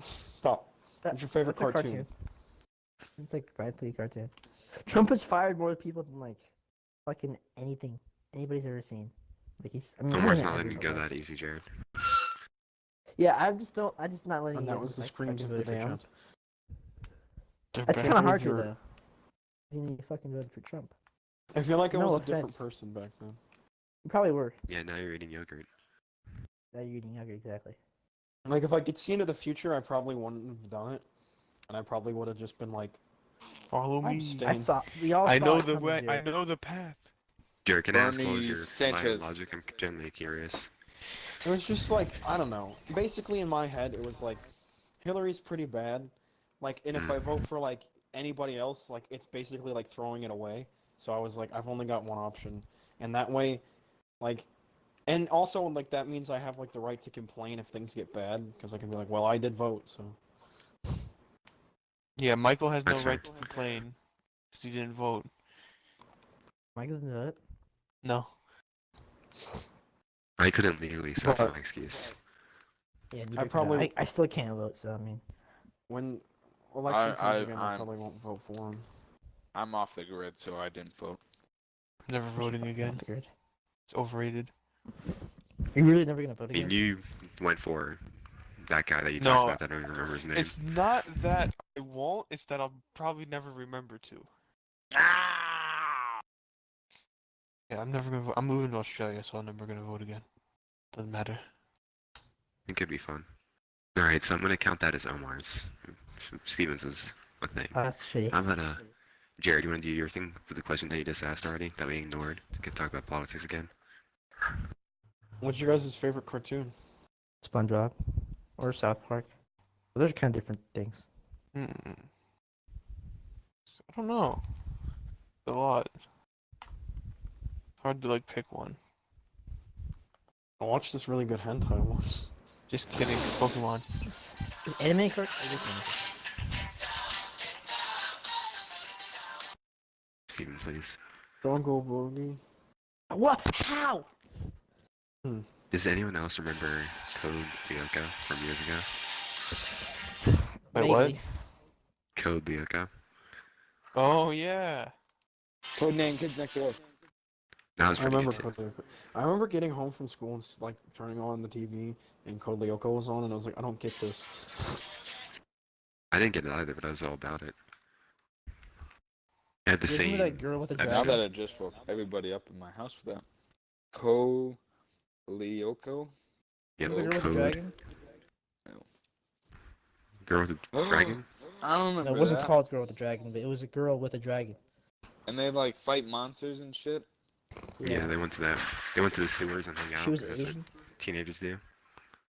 Stop. that- What's your favorite that's a cartoon? It's like practically a cartoon. Trump has fired more people than like fucking anything anybody's ever seen. Like he's. I mean, Omar's not not letting you everybody, go but- that easy, Jared. Yeah, I just don't. I just not letting. And you that guys was the just, like, screams of fucking the vote for damned. Trump. They're That's bad. kind of believe hard to you're- though. You fucking voted for Trump. I feel like I No was a different offense. person back then. You probably were. Yeah, now you're eating yogurt. Now you're eating yogurt, exactly. Like if I could see into the future, I probably wouldn't have done it, and I probably would have just been like, Follow I'm me. staying. I saw. We all. I saw know it the coming, way. dude. I know the path. Jared, can I ask what Bernie was your line Sanchez. of logic? I'm genuinely curious. it was just like I don't know. Basically, in my head, it was like, Hillary's pretty bad. Like, and if I vote for like anybody else, like it's basically like throwing it away. So I was like, I've only got one option, and that way, like, and also like that means I have like the right to complain if things get bad, because I can be like, well, I did vote, so. Yeah, Michael has no That's right fair. to complain because he didn't vote. Michael didn't do it. No. I couldn't legally, so that's But- my excuse. Yeah, I probably- I still can't vote. So I mean. When election comes again, I I'm- probably won't vote for him. I'm off the grid, so I didn't vote. Never voting again. Figured. It's overrated. You're really never gonna vote I mean, again? you went for that guy that you No, talked about that I don't even remember his name. It's not that I won't. It's that I'll probably never remember to. Yeah, I'm never gonna vote. I'm moving to Australia, so I'm never gonna vote again. Doesn't matter. It could be fun. Alright, so I'm gonna count that as Omar's. Stevens was a thing. That's shitty. How about, Jared, you wanna do your thing for the question that you just asked already, that we ignored? We could talk about politics again. What's your guys' favorite cartoon? SpongeBob or South Park. Well, those are kind of different things. I don't know. A lot. It's hard to like pick one. I watched this really good hentai once. Just kidding. Pokemon. Is anime correct? Or Disney? Steven, please. Jungle Boogie. What? How? Does anyone else remember Code Lyoko from years ago? Wait, what? Vaguely. Code Lyoko? Oh yeah. Codename Kids Next Door. That was I pretty remember good too. Code Lyoko. I remember getting home from school and like turning on the TV and Code Lyoko was on and I was like, I don't get this. I didn't get it either, but I was all about it. It had the Isn't same. it that girl with the episode. Now dragon? that I just woke everybody up in my house with that. Ko Lyoko? Yep, The girl with the Code. dragon? Girl with the dragon? I don't remember No, it wasn't that. called Girl with the Dragon, but it was a girl with a dragon. And they like fight monsters and shit. Yeah, they went to that. They went to the sewers and hung out. She was 'cause that's what Asian. teenagers do.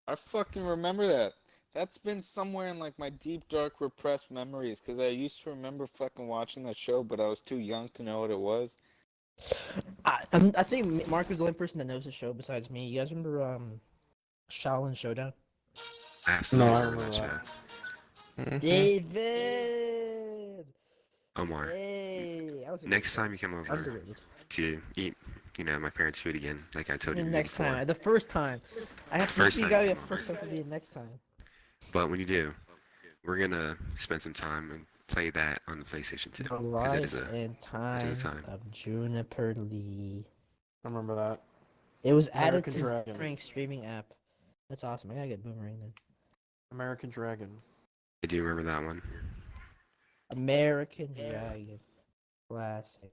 I fucking remember that. That's been somewhere in like my deep dark repressed memories because I used to remember fucking watching that show, but I was too young to know what it was. I think Mark was the only person that knows the show besides me. You guys remember Shaolin Showdown? I absolutely No, I remember that remember show. Mhm. David. Omar, Hey, that was a next good show. time you come over Underrated. to eat, my parents' food again, like I I told you mean, the day next before. time. The first time. I have to First you time gotta you be a come over. first time for me next time. But when you do, we're gonna spend some time and play that on the PlayStation 2, The because it is Life a and Times time. of Juniper Lee. I remember that. It was added American to his Dragon. Boomerang streaming app. That's awesome. I gotta get Boomerang then. American Dragon. I do remember that one. American Dragon. Classic.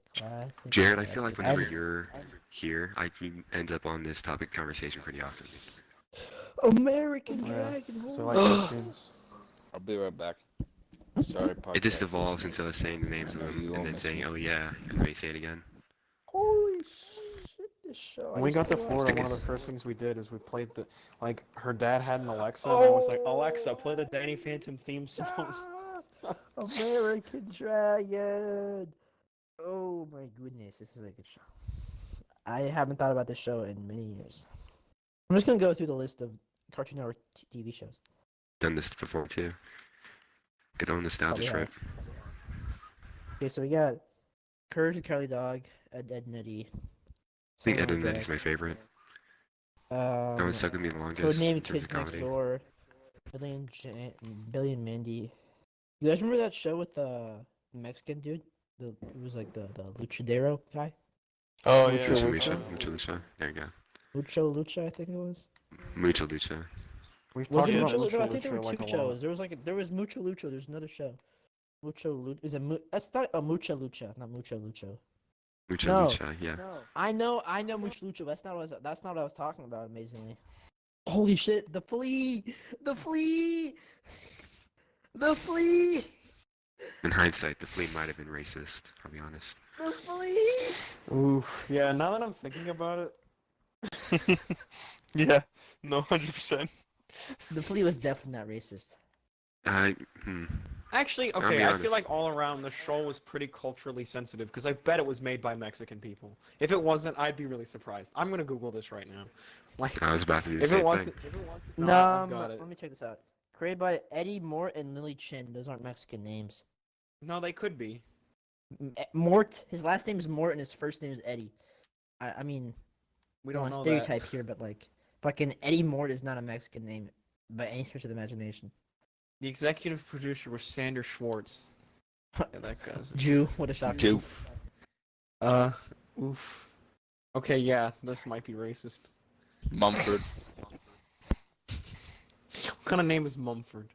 Jared, I feel like classic. whenever you're here, we end up on this topic of conversation pretty often. American Yeah. Dragon. So holy like shit. cartoons. I'll be right back. Sorry, podcast. It just evolves into us saying the names of I know them you and all then miss saying, me. "Oh yeah," and then we say it again. Holy shit! This show. When we got to Florida, Florida, one of the Tickets. first things we did is we played her dad had an Alexa, and I was like, Oh. Alexa, play the Danny Phantom theme song. American Dragon. Oh my goodness, this is a good show. I haven't thought about this show in many years. I'm just gonna go through the list of Cartoon Network TV shows. Done this before too. Good old nostalgia Probably trip. Okay, so we got Courage the Cowardly Dog, Ed, Ed and Eddie. I think Ed Samurai and Eddie's Jack, my favorite. That one stuck with me the longest in Codename terms Kids of Next comedy. Door, Billy and Mandy. You guys remember that show with the Mexican dude? It was like the luchadero guy. Oh Mucho yeah. Mucha Lucha? Lucha. Mucha Lucha. There you go. Lucha, I think it was. Mucha Lucha. We've Was talked it about Mucho Lucha Lucha? I think there Lucha were like two a lot. shows. There was Mucho Lucha. There's another show. Mucho Lucha is that's not a Mucha Lucha, not Mucho Lucha. Mucha No. Lucha. Yeah. I know Mucho Lucha. But that's not what I was talking about. Amazingly. Holy shit! The flea, the flea, the flea, In hindsight, the flea might have been racist. I'll be honest. the flea. Oof. Yeah, now that I'm thinking about it, Yeah. No, 100%. The flea was definitely not racist. Hmm. actually, I'll okay, be I feel honest. like all around the show was pretty culturally sensitive because I bet it was made by Mexican people. If it wasn't, I'd be really surprised. I'm gonna Google this right now. Like, I was about to do the if same it wasn't, thing. no, I've got it. Let me check this out. Created by Eddie Mort and Lily Chin. Those aren't Mexican names. No, they could be. Mort. His last name is Mort and his first name is Eddie. I mean, We don't don't know stereotype that. here, but like, fucking Eddie Mort is not a Mexican name by any stretch of the imagination. The executive producer was Sander Schwartz. Yeah, that guy's. Jew. What a shock. Jew. Oof. Okay, yeah, this might be racist. Mumford. What kind of name is Mumford?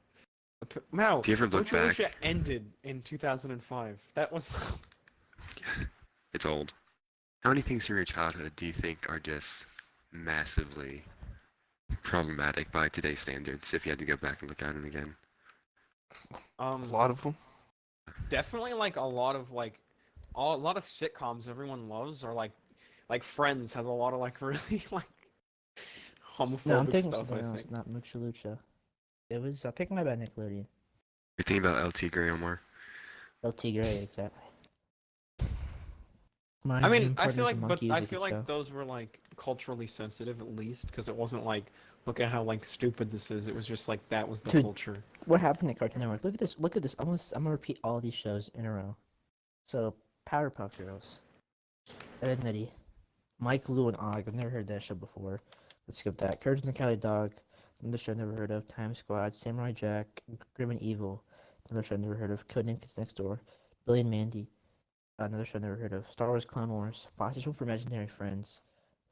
Wow, Do you ever look Lucha back? Lucha ended in 2005. That was. It's old. How many things from your childhood do you think are just massively problematic by today's standards if you had to go back and look at them again? A lot of them. Definitely like a lot of sitcoms everyone loves are like Friends has a lot of like really like homophobic No, I'm thinking stuff. something I else, think. not Mucha Lucha. It was Picking My Bad Nickelodeon. You're thinking about LT Gray Omar? LT Gray, exactly. I mean, I feel like those were like culturally sensitive at least because it wasn't like look at how like stupid this is. It was just like that was the Dude. culture. What happened at Cartoon Network? Look at this. Look at this. I'm gonna repeat all these shows in a row. So, Powerpuff Girls, Ed and Eddie, Mike, Lou, and Og. I've never heard that show before. Let's skip that. Courage and the Cowardly Dog, another show I've never heard of. Time Squad, Samurai Jack, Grim and Evil, another show I've never heard of. Codename Kids Next Door, Billy and Mandy, another show I've never heard of. Star Wars Clone Wars, Foster's Home for Imaginary Friends,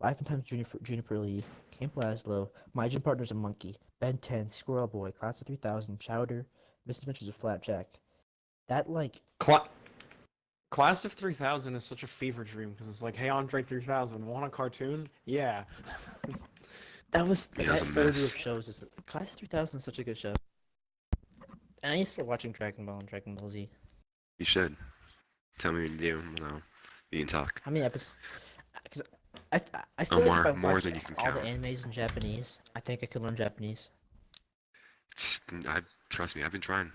Life and Times Juniper Lee, Camp Lazlo, My Gym Partner's a Monkey, Ben 10, Squirrel Boy, Class of 3000, Chowder, Misadventures of Flapjack. That like Class of 3000 is such a fever dream because it's like, hey, Andre 3000, want a cartoon? Yeah. that was Yeah, it that was a order mess. of shows. Class of 3000 is such a good show. And I need to start watching Dragon Ball and Dragon Ball Z. You should. Tell me when you do, and we can talk. How many episodes? Because I feel Omar, like if I more watched than you can all count. the animes in Japanese, I think I could learn Japanese. Trust me, I've been trying.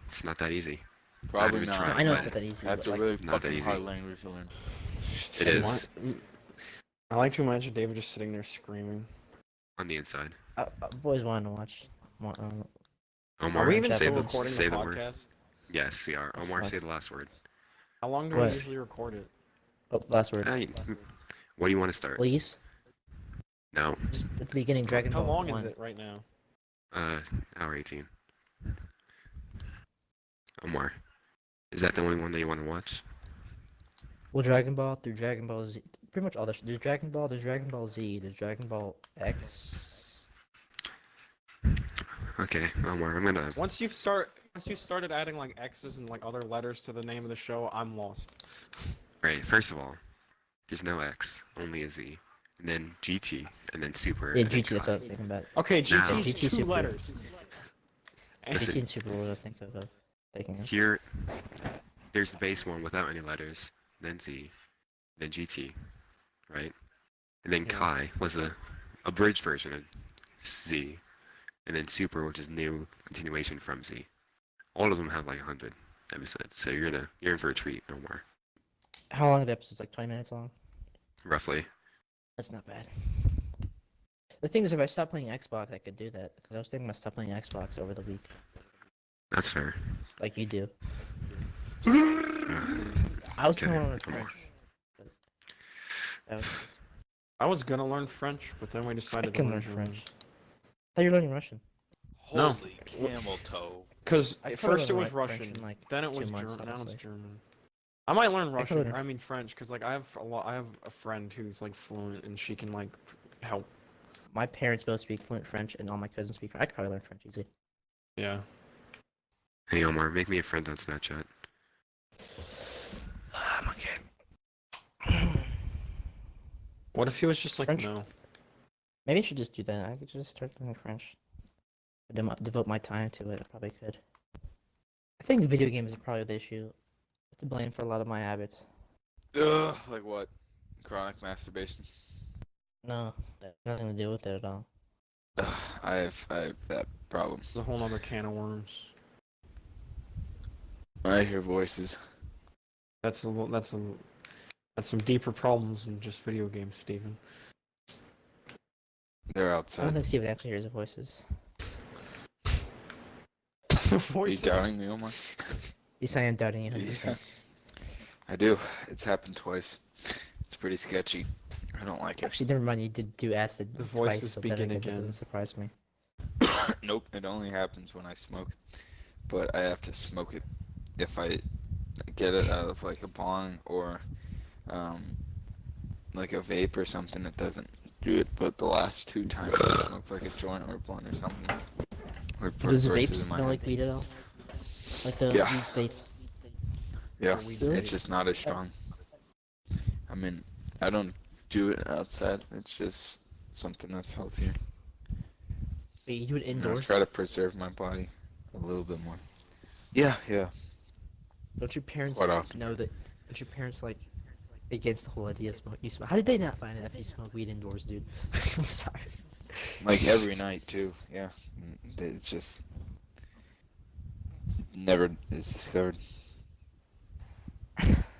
It's not that easy. Probably even not. tried. I know it's but not that easy. That's but, a like, really not that fucking easy. hard language to learn. It is. I like to imagine David just sitting there screaming. On the inside. I've always wanted to watch. Omar, Are we even say still the, recording say the the word. podcast? Yes, we are. Oh, Omar, fuck. say the last word. How long do we What? usually record it? Oh, last word. What do you want to start? Please. No. Just at the beginning, Dragon How Ball long 1. is it right now? Hour 18. Omar, is that the only one that you want to watch? Well, Dragon Ball through Dragon Ball Z. Pretty much all the. There's Dragon Ball, there's Dragon Ball Z, there's Dragon Ball X. Okay, Omar, I'm gonna. Once you started adding like X's and like other letters to the name of the show, I'm lost. Right, first of all, there's no X, only a Z. And then GT, and then Super. Yeah, and then GT, that's Kai. what I was thinking about. Okay, Now- GT's GT two Super. letters. And Listen. GT and Super was I was thinking of taking it. Here, there's the base one without any letters, then Z, then GT, right? And then Yeah. Kai was a abridged version of Z, and then Super, which is new continuation from Z. All of them have like 100 episodes, so you're in for a treat, no more. How long are the episodes? Like 20 minutes long? Roughly. That's not bad. The thing is, if I stop playing Xbox, I could do that. Because I was thinking about stop playing Xbox over the week. That's fair. Like you do. Uh, I was Okay, trying to learn come on. French. But that was, I was gonna learn French, but then we I decided to can learn learn German. French. I thought you were learning Russian. No. Holy camel toe. Cause I at probably first it learned was French Russian, in, like, then it 2 was months, German, now it's honestly. German. I might learn Russian. learned- I mean French, cause like I have a friend who's like fluent and she can like help. My parents both speak fluent French, and all my cousins speak French. I could probably learn French easy. Yeah. Hey Omar, make me a friend on Snapchat. I'm okay. What if he was just like French? no? Maybe I should just do that. I could just start learning French. Devote my time to it. I probably could. I think video games are probably the issue. To blame for a lot of my habits. Ugh, like what? Chronic masturbation. No, that has nothing to do with it at all. Ugh, I have that problem. It's a whole nother can of worms. I hear voices. That's some deeper problems than just video games, Steven. They're I don't outside. think Steven actually hears the voices. Are you Voices. doubting me, Omar? Yes, I am doubting you 100%. Yeah. I do. It's happened twice. It's pretty sketchy. I don't like it. Actually, never mind. You did do acid The twice, voices so begin that again. doesn't surprise me. Nope, it only happens when I smoke. But I have to smoke it. If I get it out of like a bong or like a vape or something, it doesn't do it. But the last 2 times I smoked like a joint or a blunt or something. Or Does voices vape in my smell head. like weed at all? Like the Yeah. weed's vape? Yeah, Weed's Really? it's just not as strong. I mean, I don't do it outside. It's just something that's healthier. Wait, you do it You know, indoors? try to preserve my body a little bit more. Yeah. Don't your parents Quite often. know that? Don't your parents like against the whole idea of smoking? You smoke? How did they not find it if you smoke weed indoors, dude? I'm sorry. Like every night too. Yeah. It's just never is discovered.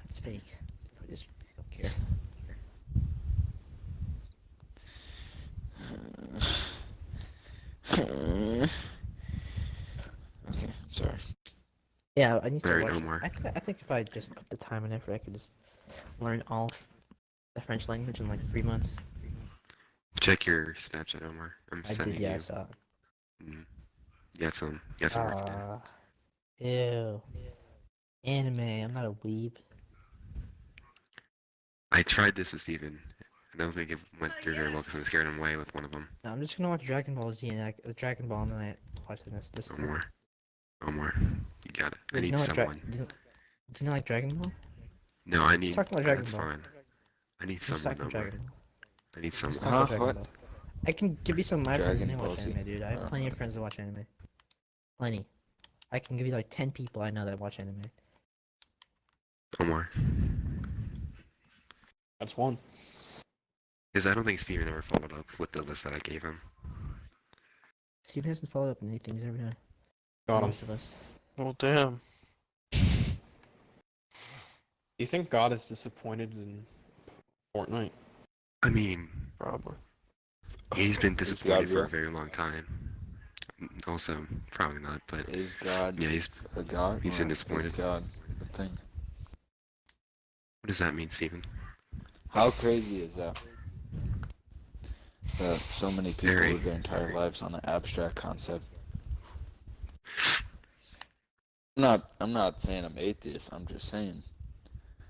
It's fake. I just don't care. Okay, I'm sorry. Yeah, I need to Alright, watch. Omar. I think if I just put the time and effort, I could just learn all the French language in like 3 months. Check your Snapchat, Omar. I'm I sending did, yeah, I you. saw it. Got some work to do. Ew. Anime. I'm not a weeb. I tried this with Steven. I don't think it went through very well because I'm scared him away with one of them. No, I'm just gonna watch Dragon Ball Z and Dragon Ball, and then I watch this too. Omar, you got it. I Wait, need like someone. do you know like Dragon Ball? No, I need. talk about Dragon That's Ball. fine. I need Let's someone, talk about Omar. Dragon Ball. I need Let's someone. talk about Dragon What? Ball. I can give you some of my friends Dragon that Ball watch Z? anime, dude. I have plenty of friends that watch anime. Plenty. I can give you like 10 people I know that watch anime. Omar. That's one. Because I don't think Steven ever followed up with the list that I gave him. Steven hasn't followed up on anything he's ever done. Got him. Most of us. Well, damn. You think God is disappointed in Fortnite? I mean, Probably. he's been Is disappointed God for a real? very long time. Also, probably not, but Is God yeah, he's a god? he's been or disappointed. Is God a thing? What does that mean, Steven? How crazy is that? That so many people Very. live their entire lives on an abstract concept. I'm not saying I'm atheist. I'm just saying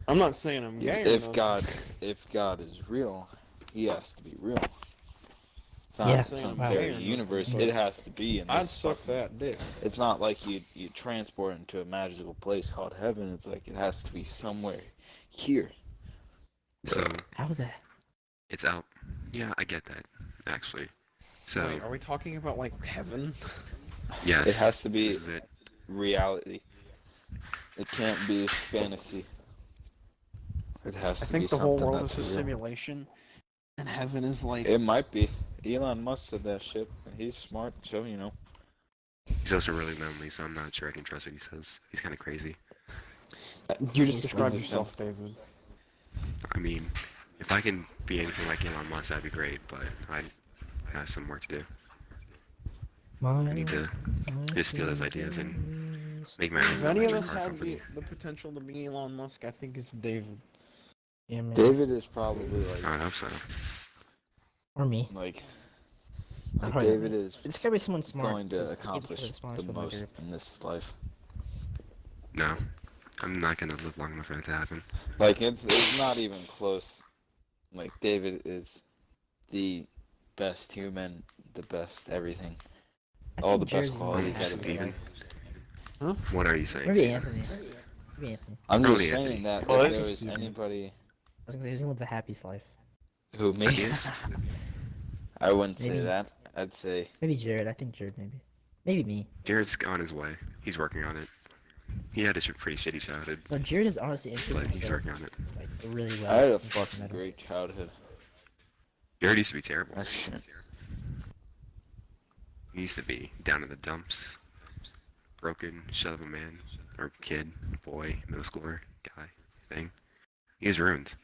I'm not saying I'm gay. if God is real, he has to be real. It's not Yeah. some Wow. very universe. It has to be in I'd this suck fucking. that dick. It's not like you transport into a magical place called heaven. It's like it has to be somewhere here. So How that? it's out. Yeah, I get that. Actually, so Wait, are we talking about like heaven? yes, It has to be this is it. reality. It can't be fantasy. It has I to think be the whole something world that's is a real. simulation, and heaven is like. It might be. Elon Musk said that shit. He's smart, so you know. He's also really lonely, so I'm not sure I can trust what he says. He's kind of crazy. You just He's described lazy. yourself, David. I mean, if I can be anything like Elon Musk, that'd be great, but I have some work to do. I need to just steal his ideas and make my own If any of electric us car had company. the potential to be Elon Musk, I think it's David. Yeah, man. David is probably I would hope so. Or me. like Probably David me. is It's gotta be someone smart. going to just accomplish the smartest the one in my most group. in this life. No, I'm not gonna live long enough for that to happen. Like it's not even close. Like David is the best human, the best everything. I All think the best Jared's qualities gonna out of be Steven. happy. What are you saying? Maybe Steven? Anthony. Maybe Anthony. I'm Probably just saying Anthony. that What? if there was anybody I was gonna say he's gonna live the happiest life. who me, Atheist? I wouldn't say Maybe. that. I'd say Maybe Jared. I think Jared maybe. Maybe me. Jared's on his way. He's working on it. He had a pretty shitty childhood, No, Jared is honestly but improving he's himself working on it. like really well. I had a since I met fucking him. great childhood. Jared used to be terrible. That shit. He used to be down in the dumps, broken, shut of a man, or kid, boy, middle schooler, guy, thing. He was ruined.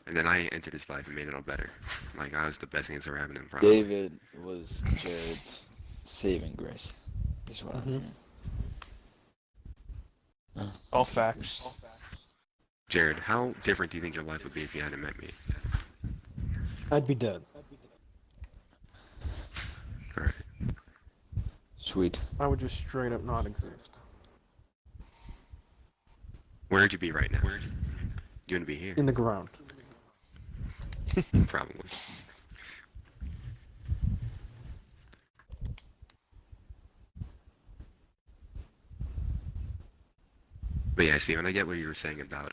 And then I entered his life and made it all better. Like, I was the best thing that's ever happened to him, probably. David was Jared's saving grace. Is what Mhm. All facts. Jared, how different do you think your life would be if you hadn't met me? I'd be dead. Alright. Sweet. I would just straight up not exist. Where'd you be right now? You wouldn't be here. In the ground. Probably. But yeah, Steven, I get what you were saying about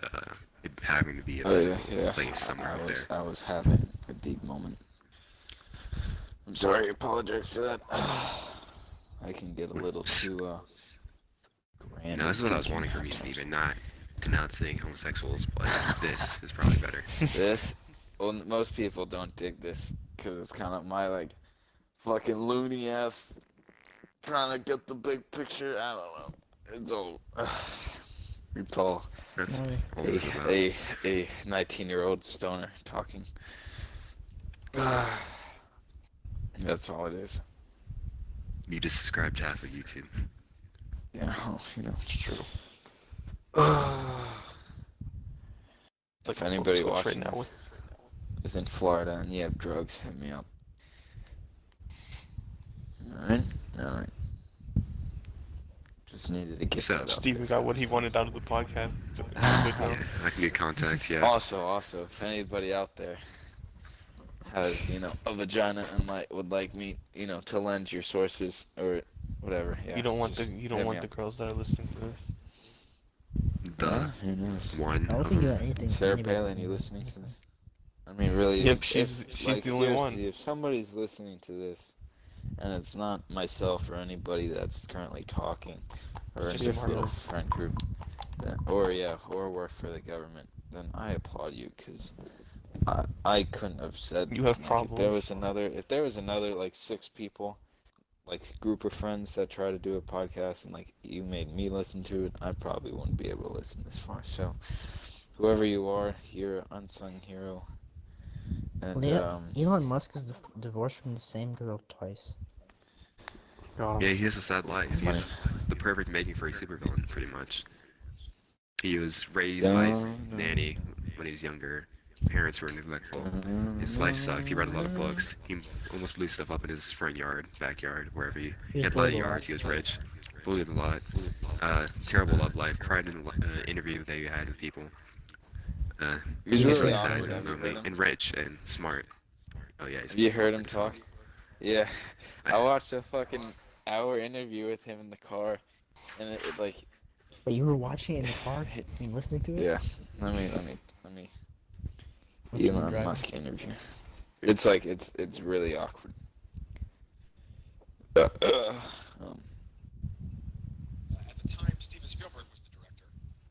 it having to be a Oh physical yeah. place somewhere out there. I was having a deep moment. I'm sorry. I apologize for that. I can get a little too grand. No, this is what I was thinking wanting from you, sometimes. Steven, not denouncing homosexuals, but this is probably better. This, well, most people don't dig this because it's kind of my like fucking loony ass trying to get the big picture. I don't know. It's all That's Alright. all this is about. a 19-year-old stoner talking. That's all it is. You just described half of YouTube. Yeah, well, you know, it's true. If anybody Twitch watching right now this is in Florida and you have drugs, hit me up. Alright. Just needed to get So, that out Steven there. got what he wanted out of the podcast. It's good now. Yeah, I can get contact, yeah. Also, if anybody out there has, a vagina and would like me, to lend your sources or whatever, yeah. You don't want just the hit me up. girls that are listening to this. The Who knows? one I don't of think you them. got anything. Sarah anybody Palin, you listening listening to this? I mean, really. Yep, if- she's like, the only one. seriously, if somebody's listening to this, and it's not myself or anybody that's currently talking, or in She's this smart little enough. friend group, or work for the government, then I applaud you, because I couldn't have said. You have If problems. there was another like 6 people, like group of friends that try to do a podcast, and like you made me listen to it, I probably wouldn't be able to listen this far. So, whoever you are, you're an unsung hero. And Elon Musk is divorced from the same girl twice. Got Yeah, him. he has a sad life. He's the perfect making for a supervillain, pretty much. He was raised by his nanny when he was younger. Parents were neglectful. His life sucked. He read a lot of books. He almost blew stuff up in his front yard, backyard, wherever he was had a lot of bullied a lot. yards. He was rich. Bullied a lot. Terrible love life. Cried in an interview that he had with people. He's He's really sad awkward. and Have you lonely heard him? and rich and smart. Oh yeah, he's Have you heard him awkward as hell. talk? Yeah, I watched a fucking hour interview with him in the car, and it like, But you were watching it in the car? I mean, listening to it? yeah. Let me Listening to Elon driving? Musk interview. It's like it's really awkward. At the time, Steven Spielberg was the director.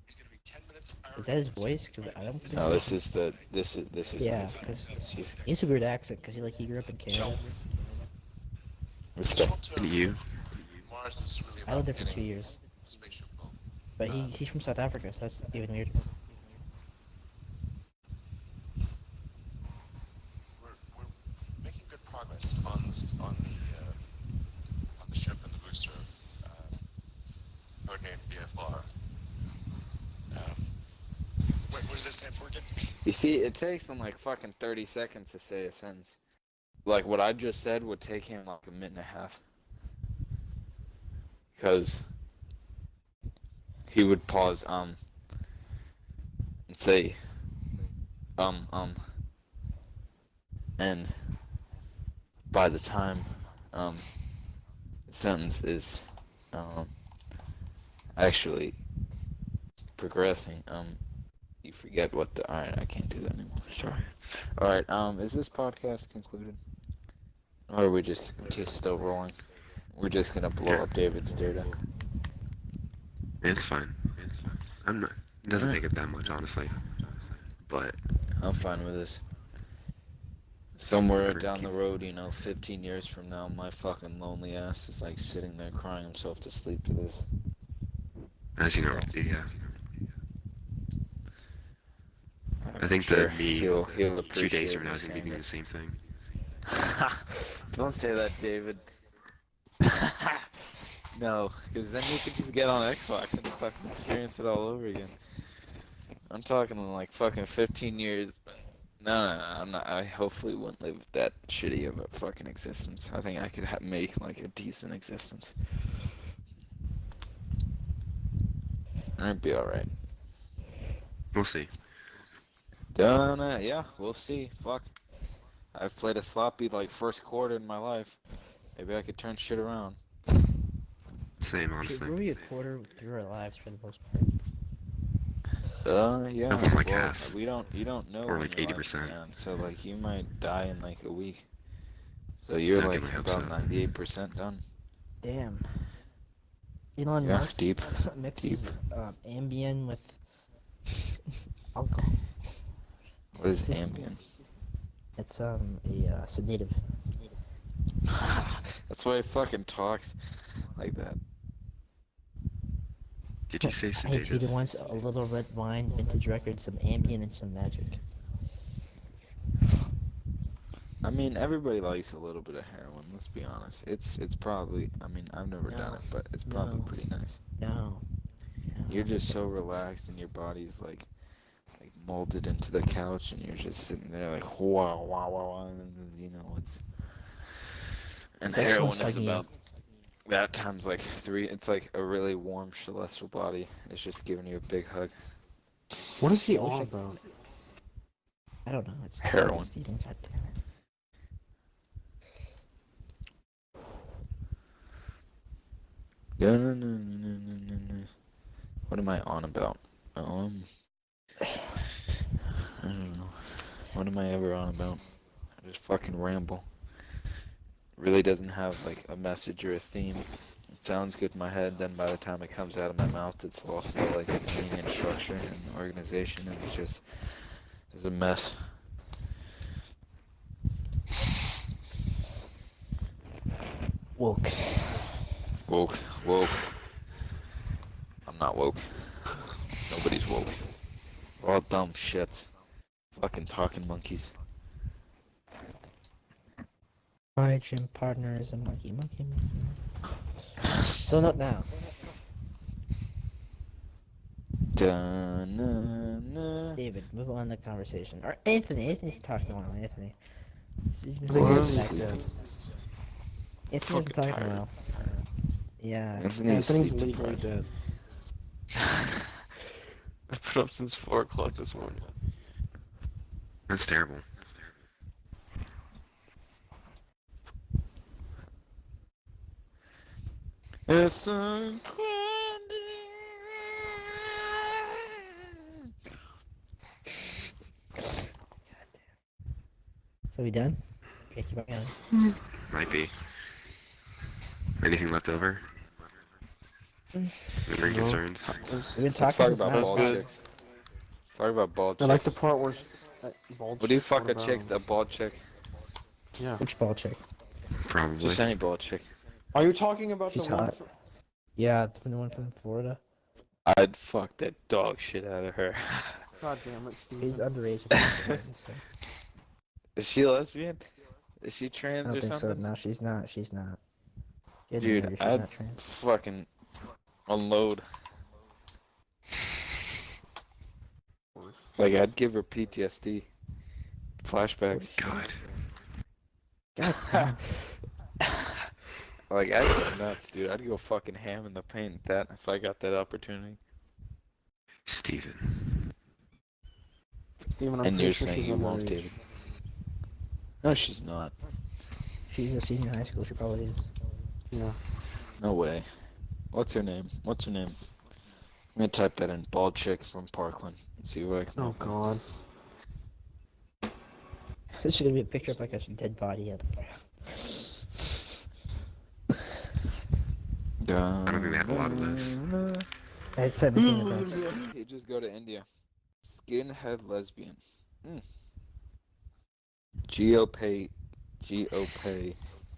He's going to be 10 minutes. Is that his voice? Because I don't think No, so. this is Yeah, his- because he's- he has a weird accent, because he grew up in Canada. let's go. And you? Mars is really I lived there for 2 years. spaceship boat. But he's from South Africa, so that's even weird. We're making good progress on the ship and the booster, codenamed BFR. Wait, what does that stand for again? You see, it takes him like fucking 30 seconds to say a sentence. Like what I just said would take him like a minute and a half. Because he would pause, and say, and by the time, the sentence is, actually progressing, you forget what the, alright, I can't do that anymore, sorry. Alright, is this podcast concluded? Or are we just still rolling? We're just gonna blow up David's data. It's fine. I'm not. It doesn't take it that much, honestly. But I'm fine with this. Somewhere Whatever, down the keep- road, 15 years from now, my fucking lonely ass is like sitting there crying himself to sleep to this. as you know, yeah. I'm I think sure that me he'll 2 days appreciate from now me is gonna be saying doing the this. same thing. Don't say that, David. No, because then you could just get on Xbox and fucking experience it all over again. I'm talking in like fucking 15 years. No, I'm not. I hopefully wouldn't live that shitty of a fucking existence. I think I could make like a decent existence. I'd be alright. We'll see. Yeah, we'll see. Fuck. I've played a sloppy like first quarter in my life. Maybe I could turn shit around. Same, We're honestly. really a quarter through our lives for the most part. Yeah. No, more like well, half. you don't know. Or when like your life 80%. ends, so like you might die in like a week. So you're Okay, like I hope about so. 98% done. Damn. Elon Yeah, Musk deep. mixes Ambien with alcohol. What is Just- Ambien? It's a sedative. That's why he fucking talks like that. Did you say I sedative? tweeted once a little red wine, vintage record, some Ambien, and some magic. I mean, everybody likes a little bit of heroin. Let's be honest. It's probably. I mean, I've never done No, it, but it's probably no. pretty nice. No. You're just so relaxed, and your body's like molded into the couch, and you're just sitting there like wow, wow, wow, wow, and it's. And Sex heroin one's is fucking you. about that times like 3. It's like a really warm celestial body. It's just giving you a big hug. What is he on about? I don't know. It's Heroin. Steven, goddamn it. No. What am I on about? I don't know. What am I ever on about? I just fucking ramble. Really doesn't have like a message or a theme. It sounds good in my head, then by the time it comes out of my mouth, it's lost all like meaning and structure and organization, and it's a mess. Woke. Woke. I'm not woke. Nobody's woke. We're all dumb shits. Fucking talking monkeys. My gym partner is a monkey. So not now. Da-na-na. David, move on the conversation. Or Anthony. Anthony's talking well. Anthony. He's been think getting it's back sleepy. to. Anthony hasn't Fucking talking tired. well. Yeah. Anthony's Anthony's sleep legally deprived. dead. I've been up since 4 o'clock this morning. That's terrible. It's So we done? Okay, keep on going. Might be. Anything left over? Lingering No. concerns? We've been Let's talking talk since about 9 bald o'clock. chicks. Let's talk about bald I chicks. like the part where bald Would you chicks, fuck what a chick, about- that bald chick? Yeah. Which ball chick? Probably. Just any bald chick. Are you talking about She's the one? hot. Yeah, the one from Florida. I'd fuck that dog shit out of her. God damn it, Steve. He's underage. if I'm not so. Is she lesbian? Is she I trans don't or think so. something? No, she's not. She's not. Get in Dude, there, she's I'd not trans. fucking unload. Like, I'd give her PTSD. Flashbacks. God. God damn. Like, I'd go nuts, dude. I'd go fucking ham in the paint at that if I got that opportunity. Steven. Steven, I'm And pretty you're sure saying she's you won't, underage. David. No, she's not. She's a senior in high school. She probably is. Yeah. No way. What's her name? What's her name? I'm gonna type that in. Bald chick from Parkland. See what I can Oh come up with. God. This is gonna be a picture of like a dead body at the I don't think they have a lot of those. I had 17 of those. You just go to India. Skinhead lesbian. GOP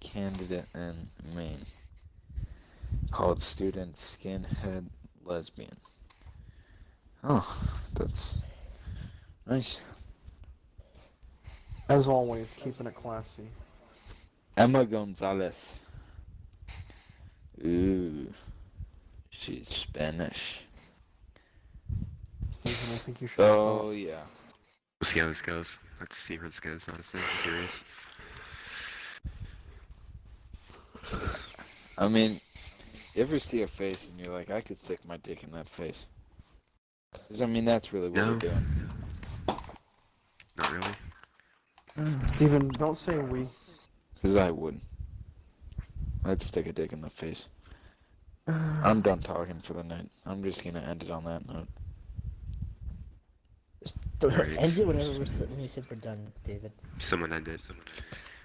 candidate in Maine. Called student skinhead lesbian. Oh, that's nice. As always, keeping it classy. Emma Gonzalez. Ooh, she's Spanish. Steven, I think you should Oh yeah. We'll see how this goes. Let's see where this goes, honestly. I'm curious. I mean, you ever see a face and you're like, I could stick my dick in that face? 'Cause I mean, that's really what No. we're doing. Not really. stop. Steven, don't say we. 'Cause I wouldn't. I'd stick a dick in the face. I'm done talking for the night. I'm just gonna end it on that note. Alright. End it whenever we said we're done, David. Someone ended.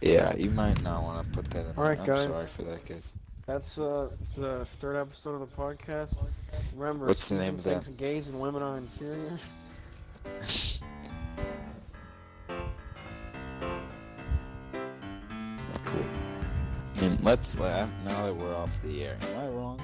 Yeah, you might not want to put that in. Alright, I'm guys. sorry for that, guys. That's the third episode of the podcast. Remember, What's the Steven name of thinks that? gays and women are inferior. Cool. I mean, let's laugh now that we're off the air. Am I wrong?